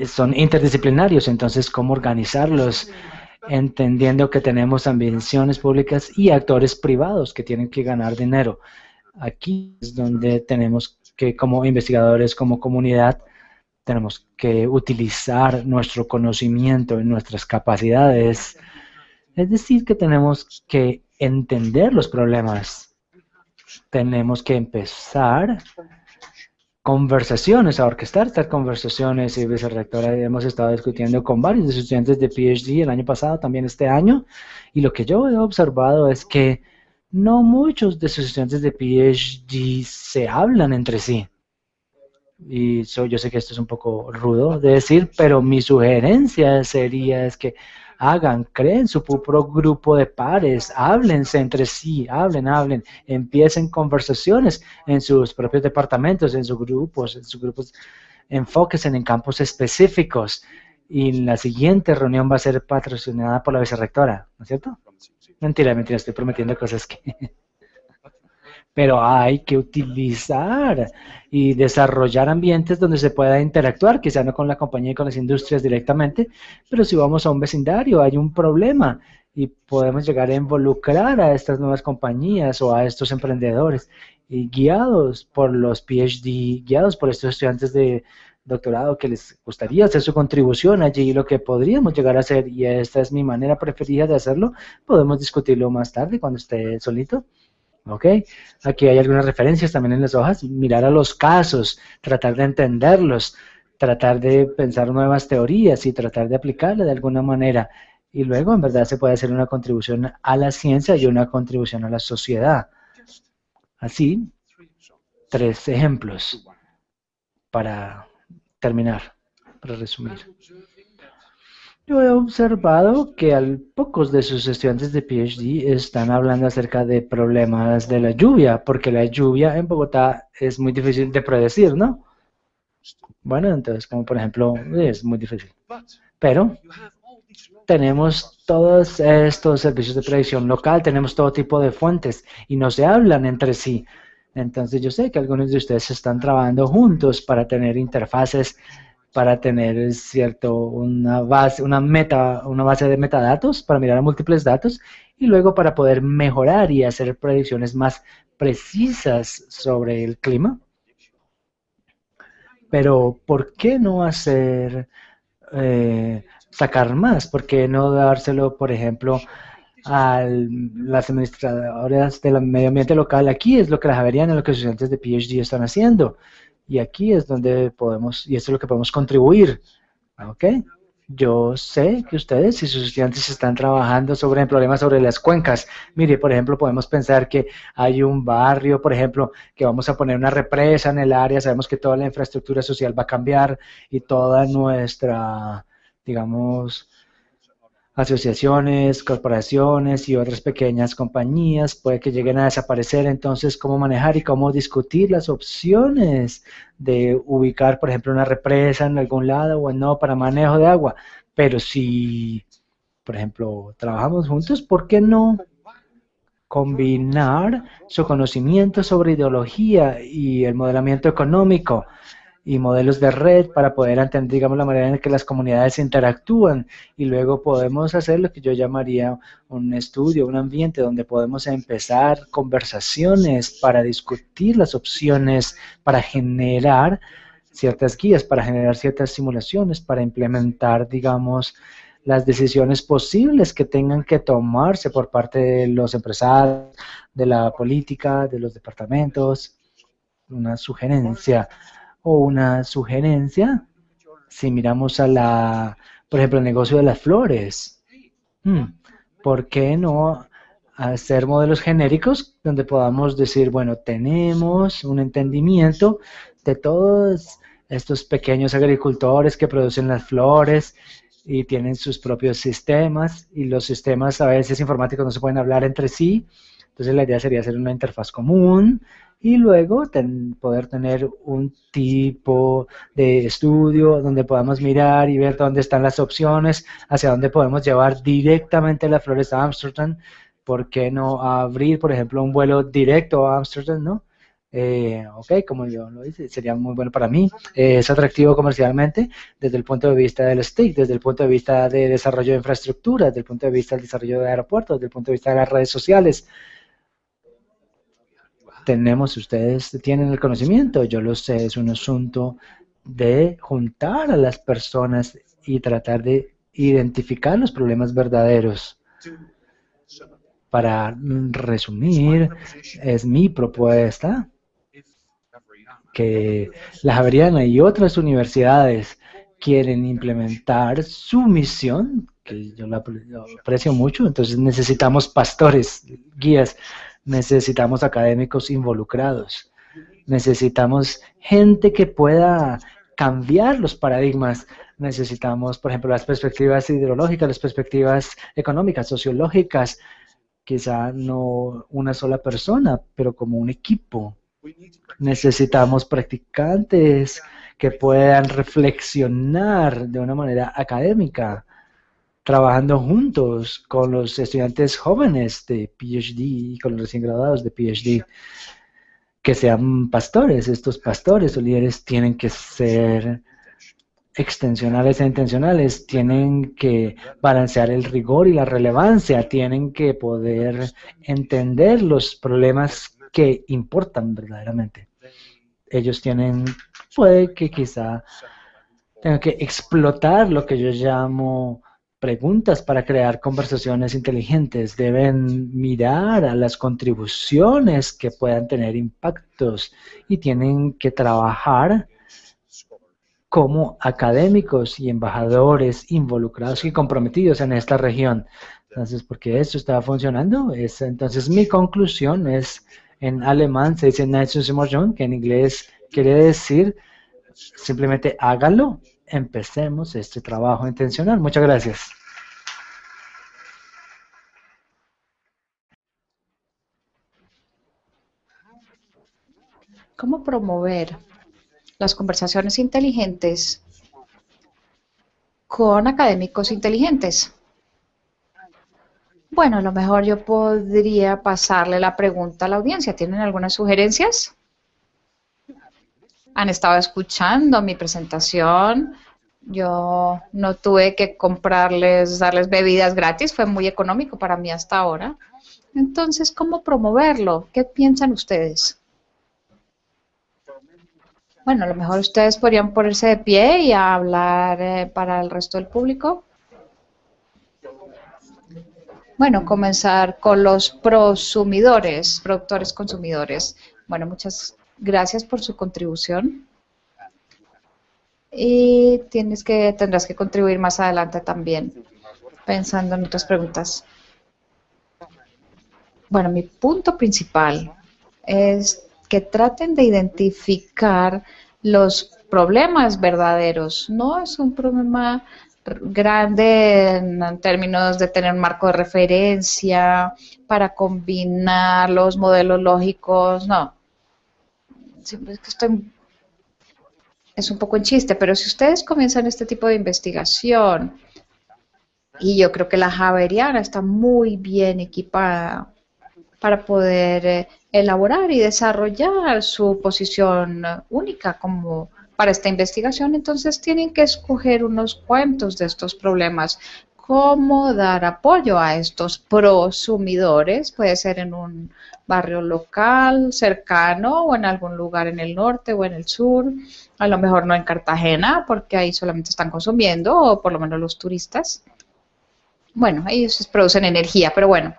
Son interdisciplinarios, entonces, ¿cómo organizarlos? Entendiendo que tenemos ambiciones públicas y actores privados que tienen que ganar dinero. Aquí es donde tenemos que, como investigadores, como comunidad, tenemos que utilizar nuestro conocimiento y nuestras capacidades. Es decir, que tenemos que entender los problemas. Tenemos que empezar conversaciones, a orquestar estas conversaciones. Y vicerrectora, hemos estado discutiendo con varios de sus estudiantes de PhD el año pasado, también este año, y lo que yo he observado es que no muchos de sus estudiantes de PhD se hablan entre sí. Y yo sé que esto es un poco rudo de decir, pero mi sugerencia sería es que creen su propio grupo de pares, háblense entre sí, hablen, empiecen conversaciones en sus propios departamentos, en sus grupos, enfóquense en campos específicos. Y la siguiente reunión va a ser patrocinada por la vicerrectora, ¿no es cierto? Mentira, estoy prometiendo cosas que... Pero hay que utilizar y desarrollar ambientes donde se pueda interactuar, quizá no con la compañía y con las industrias directamente, pero si vamos a un vecindario hay un problema y podemos llegar a involucrar a estas nuevas compañías o a estos emprendedores y guiados por los PhD, guiados por estos estudiantes de doctorado que les gustaría hacer su contribución allí, lo que podríamos llegar a hacer, y esta es mi manera preferida de hacerlo, podemos discutirlo más tarde cuando esté solito. ¿Ok? Aquí hay algunas referencias también en las hojas. Mirar a los casos, tratar de entenderlos, tratar de pensar nuevas teorías y tratar de aplicarlas de alguna manera. Y luego, en verdad, se puede hacer una contribución a la ciencia y una contribución a la sociedad. Así, 3 ejemplos para terminar, para resumir. Yo he observado que pocos de sus estudiantes de PhD están hablando acerca de problemas de la lluvia, porque la lluvia en Bogotá es muy difícil de predecir, ¿no? Bueno, entonces, como por ejemplo, es muy difícil. Pero tenemos todos estos servicios de predicción local, tenemos todo tipo de fuentes y no se hablan entre sí. Entonces yo sé que algunos de ustedes están trabajando juntos para tener interfaces, para tener una base de metadatos para mirar a múltiples datos y luego para poder mejorar y hacer predicciones más precisas sobre el clima. Pero ¿por qué no sacar más? ¿Por qué no dárselo, por ejemplo, a las administradoras del medio ambiente local? Aquí es lo que las Javerianas, lo que los estudiantes de PhD están haciendo. Y aquí es donde podemos, y esto es lo que podemos contribuir. ¿Ok? Yo sé que ustedes y sus estudiantes están trabajando sobre el problema sobre las cuencas. Mire, por ejemplo, podemos pensar que hay un barrio, por ejemplo, que vamos a poner una represa en el área, sabemos que toda la infraestructura social va a cambiar y toda nuestra, digamos, asociaciones, corporaciones y otras pequeñas compañías puede que lleguen a desaparecer. Entonces, ¿cómo manejar y cómo discutir las opciones de ubicar, por ejemplo, una represa en algún lado o no para manejo de agua? Pero si, por ejemplo, trabajamos juntos, ¿por qué no combinar su conocimiento sobre ideología y el modelamiento económico y modelos de red para poder entender, digamos, la manera en que las comunidades interactúan y luego podemos hacer lo que yo llamaría un estudio, un ambiente donde podemos empezar conversaciones para discutir las opciones, para generar ciertas guías, para generar ciertas simulaciones, para implementar, digamos, las decisiones posibles que tengan que tomarse por parte de los empresarios, de la política, de los departamentos, una sugerencia si miramos por ejemplo, el negocio de las flores. ¿Por qué no hacer modelos genéricos donde podamos decir, bueno, tenemos un entendimiento de todos estos pequeños agricultores que producen las flores y tienen sus propios sistemas y los sistemas a veces informáticos no se pueden hablar entre sí? Entonces la idea sería hacer una interfaz común y luego poder tener un tipo de estudio donde podamos mirar y ver dónde están las opciones, hacia dónde podemos llevar directamente las flores a Ámsterdam. ¿Por qué no abrir, por ejemplo, un vuelo directo a Ámsterdam, no? Ok, como yo lo hice, sería muy bueno para mí. Es atractivo comercialmente desde el punto de vista del STIC, desde el punto de vista de desarrollo de infraestructura, desde el punto de vista del desarrollo de aeropuertos, desde el punto de vista de las redes sociales. Ustedes tienen el conocimiento, yo lo sé, es un asunto de juntar a las personas y tratar de identificar los problemas verdaderos. Para resumir, es mi propuesta que la Javeriana y otras universidades quieren implementar su misión, que yo la aprecio mucho, entonces necesitamos pastores, guías, necesitamos académicos involucrados, necesitamos gente que pueda cambiar los paradigmas, necesitamos, por ejemplo, las perspectivas ideológicas, las perspectivas económicas, sociológicas, quizá no una sola persona, pero como un equipo. Necesitamos practicantes que puedan reflexionar de una manera académica, trabajando juntos con los estudiantes jóvenes de PhD y con los recién graduados de PhD, que sean pastores. Estos pastores o líderes tienen que ser extensionales e intencionales, tienen que balancear el rigor y la relevancia, tienen que poder entender los problemas que importan verdaderamente. Ellos puede que quizá tengan que explotar lo que yo llamo preguntas para crear conversaciones inteligentes. Deben mirar a las contribuciones que puedan tener impactos y tienen que trabajar como académicos y embajadores involucrados y comprometidos en esta región. Entonces, porque esto está funcionando, entonces mi conclusión es, en alemán se dice Nein, que en inglés quiere decir simplemente hágalo, empecemos este trabajo intencional. Muchas gracias. ¿Cómo promover las conversaciones inteligentes con académicos inteligentes. Bueno, a lo mejor yo podría pasarle la pregunta a la audiencia. ¿Tienen algunas sugerencias? ¿Han estado escuchando mi presentación? Yo no tuve que darles bebidas gratis, fue muy económico para mí hasta ahora. Entonces, ¿cómo promoverlo? ¿Qué piensan ustedes? Bueno, a lo mejor ustedes podrían ponerse de pie y hablar para el resto del público. Bueno, comenzar con los prosumidores, productores consumidores. Bueno, muchas gracias por su contribución. Y tendrás que contribuir más adelante también, pensando en otras preguntas. Bueno, mi punto principal es que traten de identificar los problemas verdaderos. No es un problema grande en términos de tener un marco de referencia para combinar los modelos lógicos, no. Es un poco en chiste, pero si ustedes comienzan este tipo de investigación, y yo creo que la Javeriana está muy bien equipada para poder elaborar y desarrollar su posición única como para esta investigación, entonces tienen que escoger unos cuantos de estos problemas. ¿Cómo dar apoyo a estos prosumidores? Puede ser en un barrio local, cercano, o en algún lugar en el norte o en el sur. A lo mejor no en Cartagena, porque ahí solamente están consumiendo, o por lo menos los turistas. Bueno, ellos producen energía, pero bueno.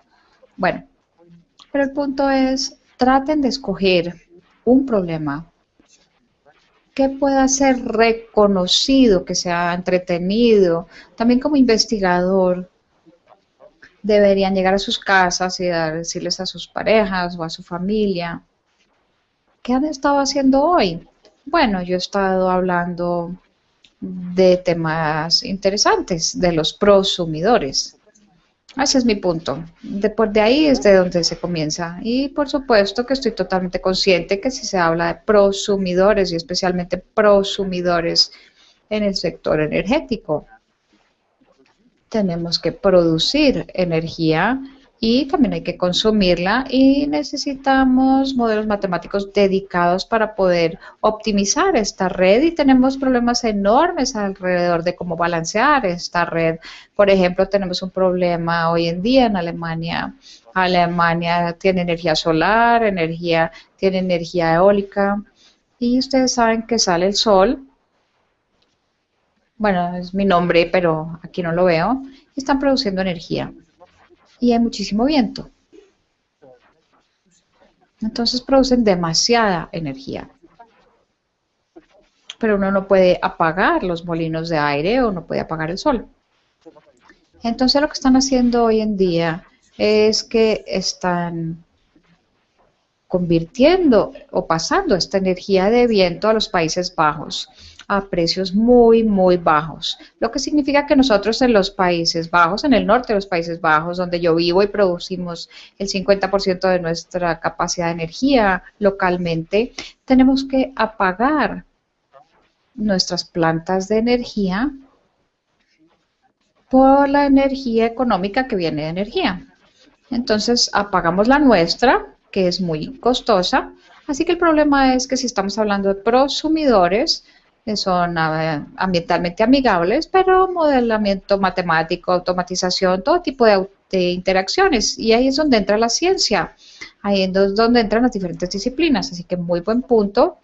Pero el punto es, traten de escoger un problema que pueda ser reconocido, que sea entretenido. También como investigador deberían llegar a sus casas y decirles a sus parejas o a su familia, ¿qué han estado haciendo hoy? Bueno, yo he estado hablando de temas interesantes, de los prosumidores. Ese es mi punto. Después de ahí es de donde se comienza. Y por supuesto que estoy totalmente consciente que si se habla de prosumidores y especialmente prosumidores en el sector energético, tenemos que producir energía y también hay que consumirla y necesitamos modelos matemáticos dedicados para poder optimizar esta red y tenemos problemas enormes alrededor de cómo balancear esta red. Por ejemplo, tenemos un problema hoy en día en Alemania. Alemania tiene energía solar, tiene energía eólica y ustedes saben que sale el sol. Bueno, es mi nombre, pero aquí no lo veo. Están produciendo energía y hay muchísimo viento. Entonces producen demasiada energía. Pero uno no puede apagar los molinos de aire o no puede apagar el sol. Entonces lo que están haciendo hoy en día es que están convirtiendo o pasando esta energía de viento a los Países Bajos a precios muy, muy bajos. Lo que significa que nosotros en los Países Bajos, en el norte de los Países Bajos, donde yo vivo y producimos el 50% de nuestra capacidad de energía localmente, tenemos que apagar nuestras plantas de energía por la energía económica que viene de energía. Entonces apagamos la nuestra, que es muy costosa. Así que el problema es que si estamos hablando de prosumidores, que son ambientalmente amigables, pero modelamiento matemático, automatización, todo tipo de interacciones. Y ahí es donde entra la ciencia, ahí es donde entran las diferentes disciplinas. Así que muy buen punto.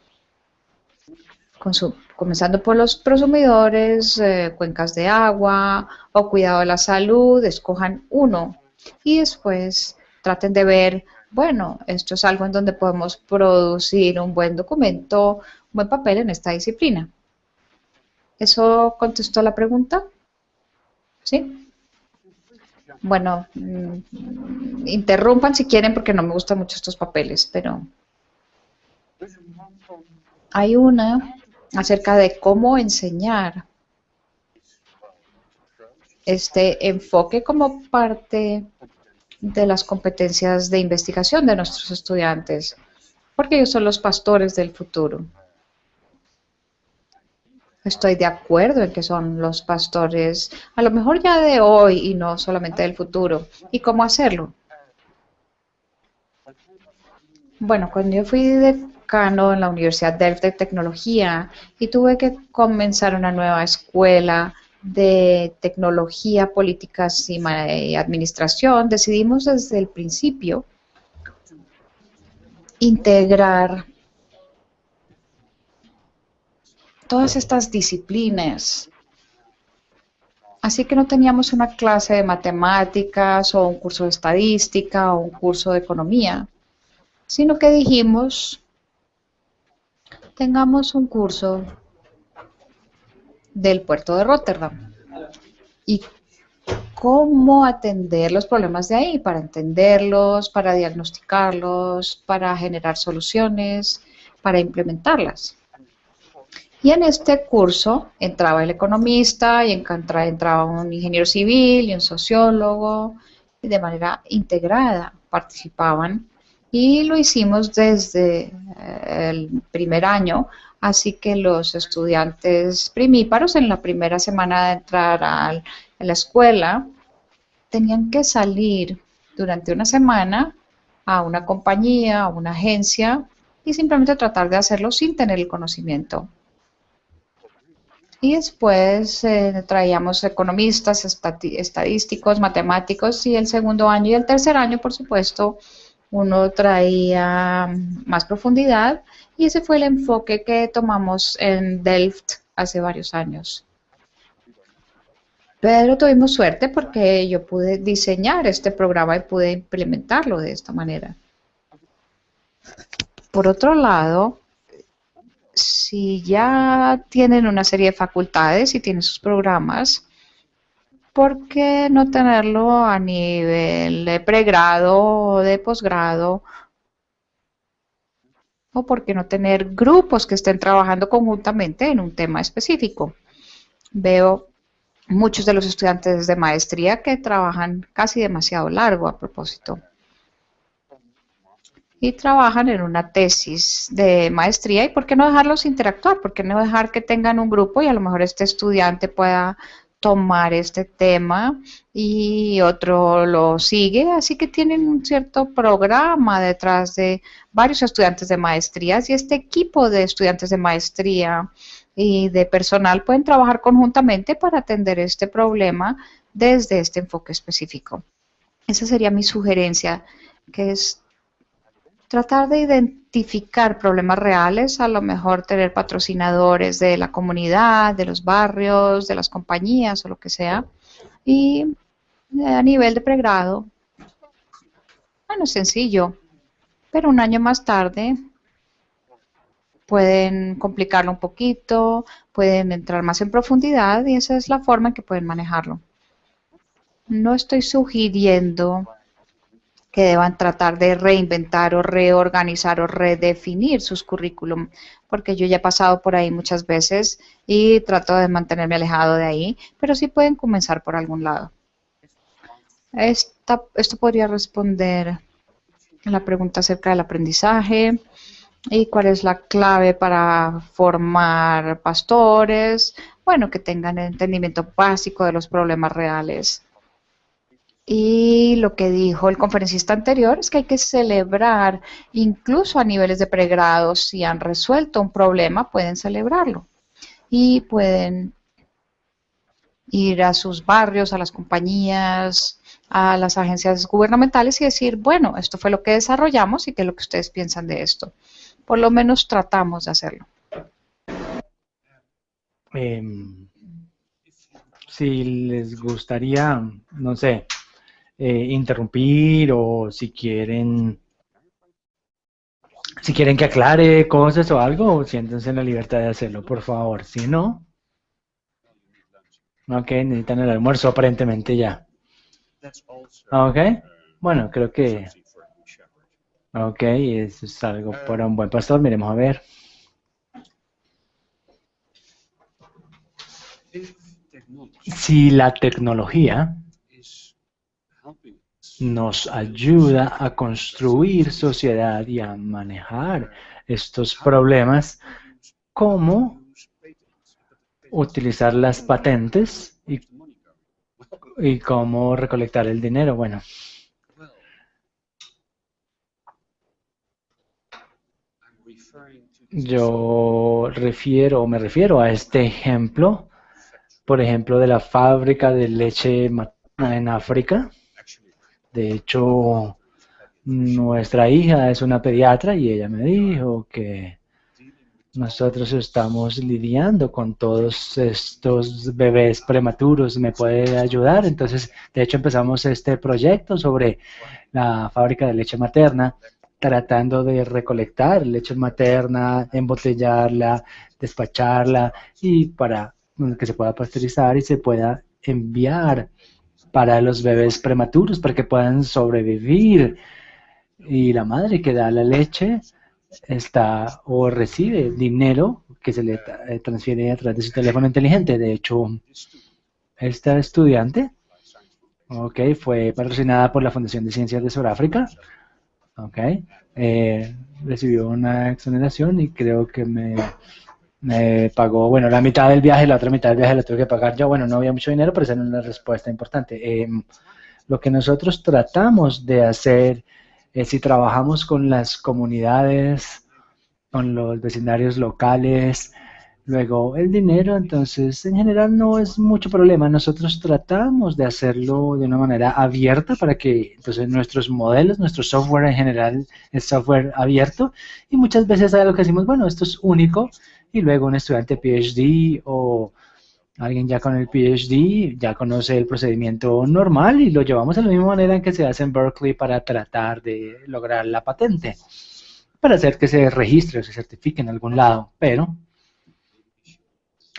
Comenzando por los prosumidores, cuencas de agua o cuidado de la salud, escojan uno. Y después traten de ver, bueno, esto es algo en donde podemos producir un buen documento, un buen papel en esta disciplina. ¿Eso contestó la pregunta? ¿Sí? Bueno, interrumpan si quieren porque no me gustan mucho estos papeles, pero hay una acerca de cómo enseñar este enfoque como parte de las competencias de investigación de nuestros estudiantes, porque ellos son los pastores del futuro. Estoy de acuerdo en que son los pastores, a lo mejor ya de hoy y no solamente del futuro. ¿Y cómo hacerlo? Bueno, cuando yo fui decano en la Universidad Delft de Tecnología y tuve que comenzar una nueva escuela de tecnología, políticas y administración, decidimos desde el principio integrar todas estas disciplinas. Así que no teníamos una clase de matemáticas o un curso de estadística o un curso de economía, sino que dijimos, tengamos un curso del puerto de Rotterdam y cómo atender los problemas de ahí, para entenderlos, para diagnosticarlos, para generar soluciones, para implementarlas. Y en este curso entraba el economista y entraba un ingeniero civil y un sociólogo, y de manera integrada participaban. Y lo hicimos desde el primer año, así que los estudiantes primíparos en la primera semana de entrar a la escuela tenían que salir durante una semana a una compañía, a una agencia, y simplemente tratar de hacerlo sin tener el conocimiento. Y después traíamos economistas, estadísticos, matemáticos, y el segundo año y el tercer año, por supuesto, uno traía más profundidad, y ese fue el enfoque que tomamos en Delft hace varios años. Pero tuvimos suerte porque yo pude diseñar este programa y pude implementarlo de esta manera. Por otro lado, si ya tienen una serie de facultades y tienen sus programas, ¿por qué no tenerlo a nivel de pregrado o de posgrado? ¿O por qué no tener grupos que estén trabajando conjuntamente en un tema específico? Veo muchos de los estudiantes de maestría que trabajan casi demasiado largo a propósito. Y trabajan en una tesis de maestría, y ¿por qué no dejarlos interactuar? ¿Por qué no dejar que tengan un grupo y a lo mejor este estudiante pueda tomar este tema y otro lo sigue? Así que tienen un cierto programa detrás de varios estudiantes de maestrías, y este equipo de estudiantes de maestría y de personal pueden trabajar conjuntamente para atender este problema desde este enfoque específico. Esa sería mi sugerencia, que es tratar de identificar problemas reales, a lo mejor tener patrocinadores de la comunidad, de los barrios, de las compañías o lo que sea. Y a nivel de pregrado, bueno, sencillo, pero un año más tarde pueden complicarlo un poquito, pueden entrar más en profundidad, y esa es la forma en que pueden manejarlo. No estoy sugiriendo que deban tratar de reinventar o reorganizar o redefinir sus currículum, porque yo ya he pasado por ahí muchas veces y trato de mantenerme alejado de ahí, pero sí pueden comenzar por algún lado. Esto podría responder a la pregunta acerca del aprendizaje y cuál es la clave para formar pastores. Bueno, que tengan el entendimiento básico de los problemas reales. Y lo que dijo el conferencista anterior es que hay que celebrar, incluso a niveles de pregrado, si han resuelto un problema, pueden celebrarlo. Y pueden ir a sus barrios, a las compañías, a las agencias gubernamentales y decir, bueno, esto fue lo que desarrollamos y qué es lo que ustedes piensan de esto. Por lo menos tratamos de hacerlo. Si les gustaría, no sé, interrumpir, o si quieren que aclare cosas o algo, siéntense en la libertad de hacerlo, por favor. Si no, ok, necesitan el almuerzo aparentemente ya. Ok, bueno, creo que ok, eso es algo para un buen pastor. Miremos a ver. Si la tecnología nos ayuda a construir sociedad y a manejar estos problemas, ¿cómo utilizar las patentes y cómo recolectar el dinero. Bueno, yo me refiero a este ejemplo, por ejemplo, de la fábrica de leche materna en África. De hecho, nuestra hija es una pediatra y ella me dijo que nosotros estamos lidiando con todos estos bebés prematuros. ¿Me puede ayudar? Entonces, de hecho, empezamos este proyecto sobre la fábrica de leche materna, tratando de recolectar leche materna, embotellarla, despacharla y para que se pueda pasteurizar y se pueda enviar para los bebés prematuros para que puedan sobrevivir. Y la madre que da la leche está o recibe dinero que se le transfiere a través de su teléfono inteligente. De hecho, esta estudiante, fue patrocinada por la Fundación de Ciencias de Sudáfrica. Recibió una exoneración y creo que me pagó, bueno, la mitad del viaje, la otra mitad del viaje la tuve que pagar yo. Bueno, no había mucho dinero, pero esa era una respuesta importante. Lo que nosotros tratamos de hacer es, si trabajamos con las comunidades, con los vecindarios locales, luego el dinero, entonces en general no es mucho problema. Nosotros tratamos de hacerlo de una manera abierta para que entonces nuestros modelos, nuestro software en general es software abierto, y muchas veces hay algo que decimos, bueno, esto es único, y luego un estudiante PhD o alguien ya con el PhD ya conoce el procedimiento normal y lo llevamos de la misma manera en que se hace en Berkeley para tratar de lograr la patente, para hacer que se registre o se certifique en algún lado. Pero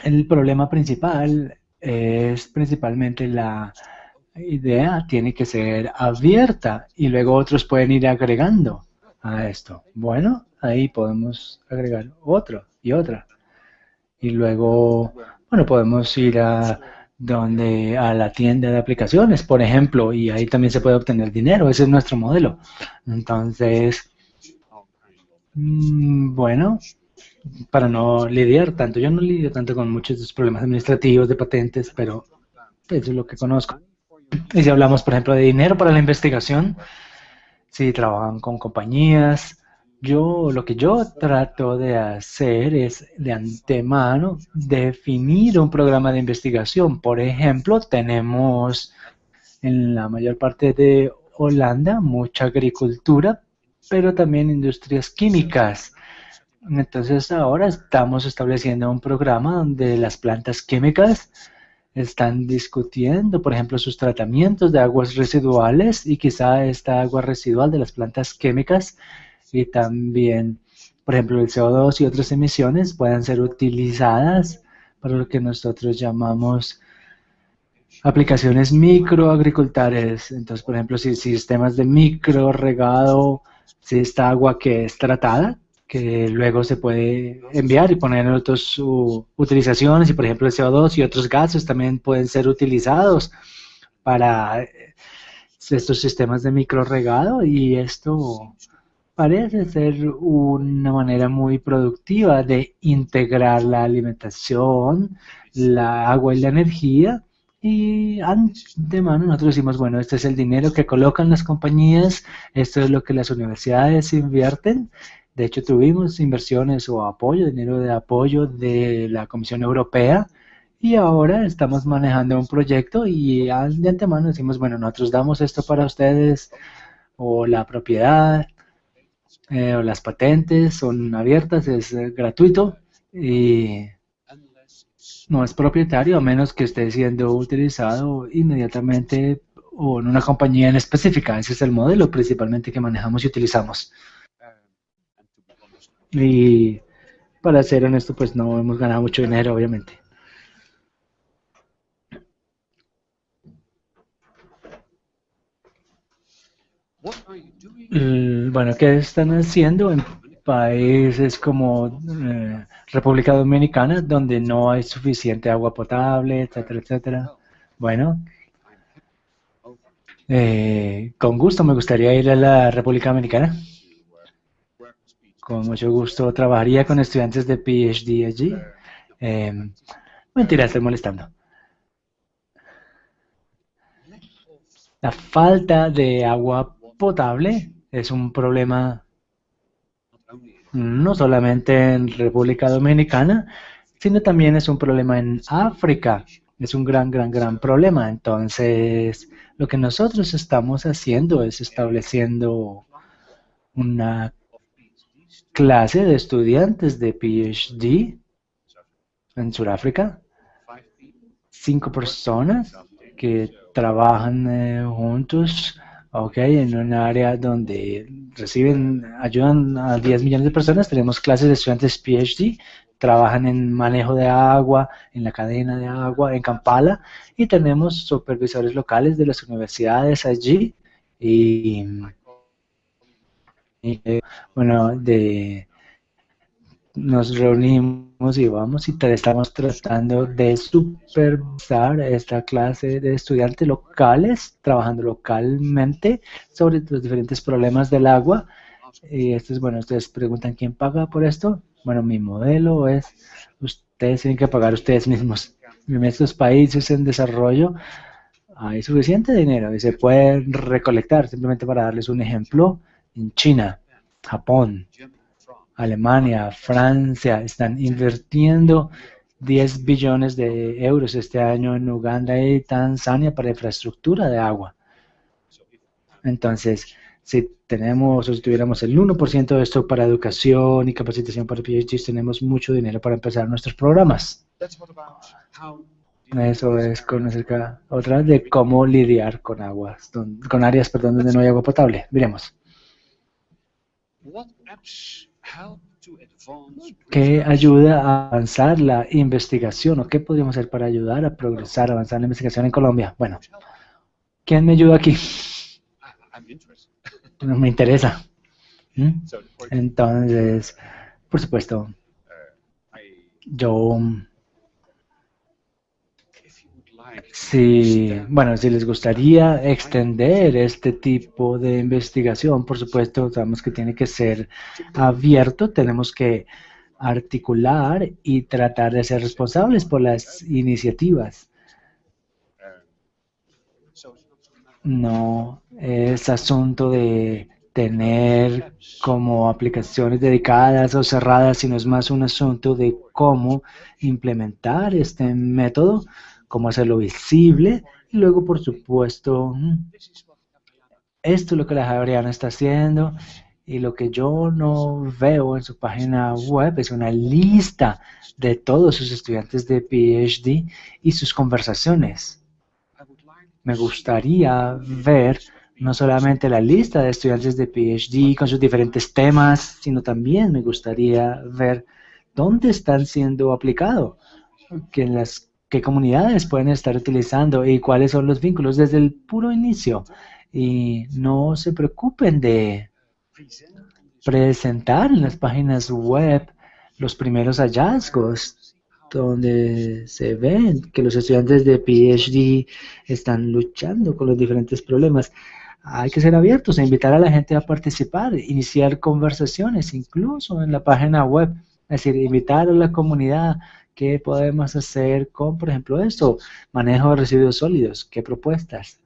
el problema principal es principalmente la idea tiene que ser abierta y luego otros pueden ir agregando a esto. Bueno, ahí podemos agregar otro y otra. Y luego, bueno, podemos ir a la tienda de aplicaciones, por ejemplo, y ahí también se puede obtener dinero. Ese es nuestro modelo. Entonces, bueno, para no lidiar tanto, yo no lidio tanto con muchos de los problemas administrativos de patentes, pero eso es lo que conozco. Y si hablamos, por ejemplo, de dinero para la investigación, si trabajan con compañías, lo que yo trato de hacer es de antemano definir un programa de investigación. Por ejemplo, tenemos en la mayor parte de Holanda mucha agricultura, pero también industrias químicas. Entonces ahora estamos estableciendo un programa donde las plantas químicas están discutiendo, por ejemplo, sus tratamientos de aguas residuales, y quizá esta agua residual de las plantas químicas y también, por ejemplo, el CO2 y otras emisiones puedan ser utilizadas para lo que nosotros llamamos aplicaciones microagricultores. Entonces, por ejemplo, si sistemas de micro regado, si esta agua que es tratada, que luego se puede enviar y poner en otras utilizaciones, y por ejemplo el CO2 y otros gases también pueden ser utilizados para estos sistemas de microregado, y esto parece ser una manera muy productiva de integrar la alimentación, la agua y la energía. Y antemano nosotros decimos, bueno, este es el dinero que colocan las compañías, esto es lo que las universidades invierten. De hecho, tuvimos inversiones o apoyo, dinero de apoyo de la Comisión Europea, y ahora estamos manejando un proyecto y de antemano decimos, bueno, nosotros damos esto para ustedes, o la propiedad, o las patentes son abiertas, es gratuito y no es propietario a menos que esté siendo utilizado inmediatamente o en una compañía en específica. Ese es el modelo principalmente que manejamos y utilizamos. Y para ser honesto, pues no hemos ganado mucho dinero, obviamente. Bueno, ¿qué están haciendo en países como República Dominicana, donde no hay suficiente agua potable, etcétera, etcétera? Bueno, con gusto me gustaría ir a la República Dominicana. Con mucho gusto trabajaría con estudiantes de PhD allí. Mentira, estoy molestando. La falta de agua potable es un problema no solamente en República Dominicana, sino también es un problema en África. Es un gran problema. Entonces, lo que nosotros estamos haciendo es estableciendo una clase de estudiantes de PhD en Sudáfrica, 5 personas que trabajan juntos, okay, en un área donde ayudan a 10 millones de personas. Tenemos clases de estudiantes PhD, trabajan en manejo de agua, en la cadena de agua en Kampala, y tenemos supervisores locales de las universidades allí y bueno, nos reunimos y estamos tratando de supervisar esta clase de estudiantes locales, trabajando localmente sobre los diferentes problemas del agua. Y esto es, bueno, ustedes preguntan quién paga por esto. Bueno, mi modelo es, ustedes tienen que pagar ustedes mismos. En estos países en desarrollo hay suficiente dinero y se pueden recolectar. Simplemente para darles un ejemplo, en China, Japón, Alemania, Francia están invirtiendo 10 billones de euros este año en Uganda y Tanzania para infraestructura de agua. Entonces, si tuviéramos el 1% de esto para educación y capacitación para PhDs, tenemos mucho dinero para empezar nuestros programas. Eso es con acerca otra de cómo lidiar con áreas, donde no hay agua potable. Miremos. ¿Qué ayuda a avanzar la investigación o qué podríamos hacer para ayudar a progresar, avanzar la investigación en Colombia? Bueno, ¿quién me ayuda aquí? No me interesa. Entonces, por supuesto, si les gustaría extender este tipo de investigación, por supuesto, sabemos que tiene que ser abierto, tenemos que articular y tratar de ser responsables por las iniciativas. No es asunto de tener como aplicaciones dedicadas o cerradas, sino es más un asunto de cómo implementar este método, cómo hacerlo visible, y luego, por supuesto, esto es lo que la Javeriana está haciendo, y lo que yo no veo en su página web es una lista de todos sus estudiantes de PhD y sus conversaciones. Me gustaría ver no solamente la lista de estudiantes de PhD con sus diferentes temas, sino también me gustaría ver dónde están siendo aplicados, qué comunidades pueden estar utilizando y cuáles son los vínculos desde el puro inicio. Y no se preocupen de presentar en las páginas web los primeros hallazgos, donde se ven que los estudiantes de PhD están luchando con los diferentes problemas. Hay que ser abiertos e invitar a la gente a participar, iniciar conversaciones, incluso en la página web. Es decir, invitar a la comunidad qué podemos hacer con, por ejemplo, esto, manejo de residuos sólidos, qué propuestas.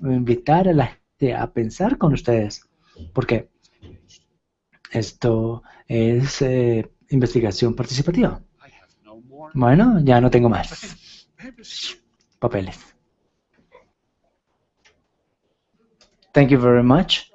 O invitar a la gente a pensar con ustedes, porque esto es investigación participativa. Bueno, ya no tengo más papeles. Thank you very much.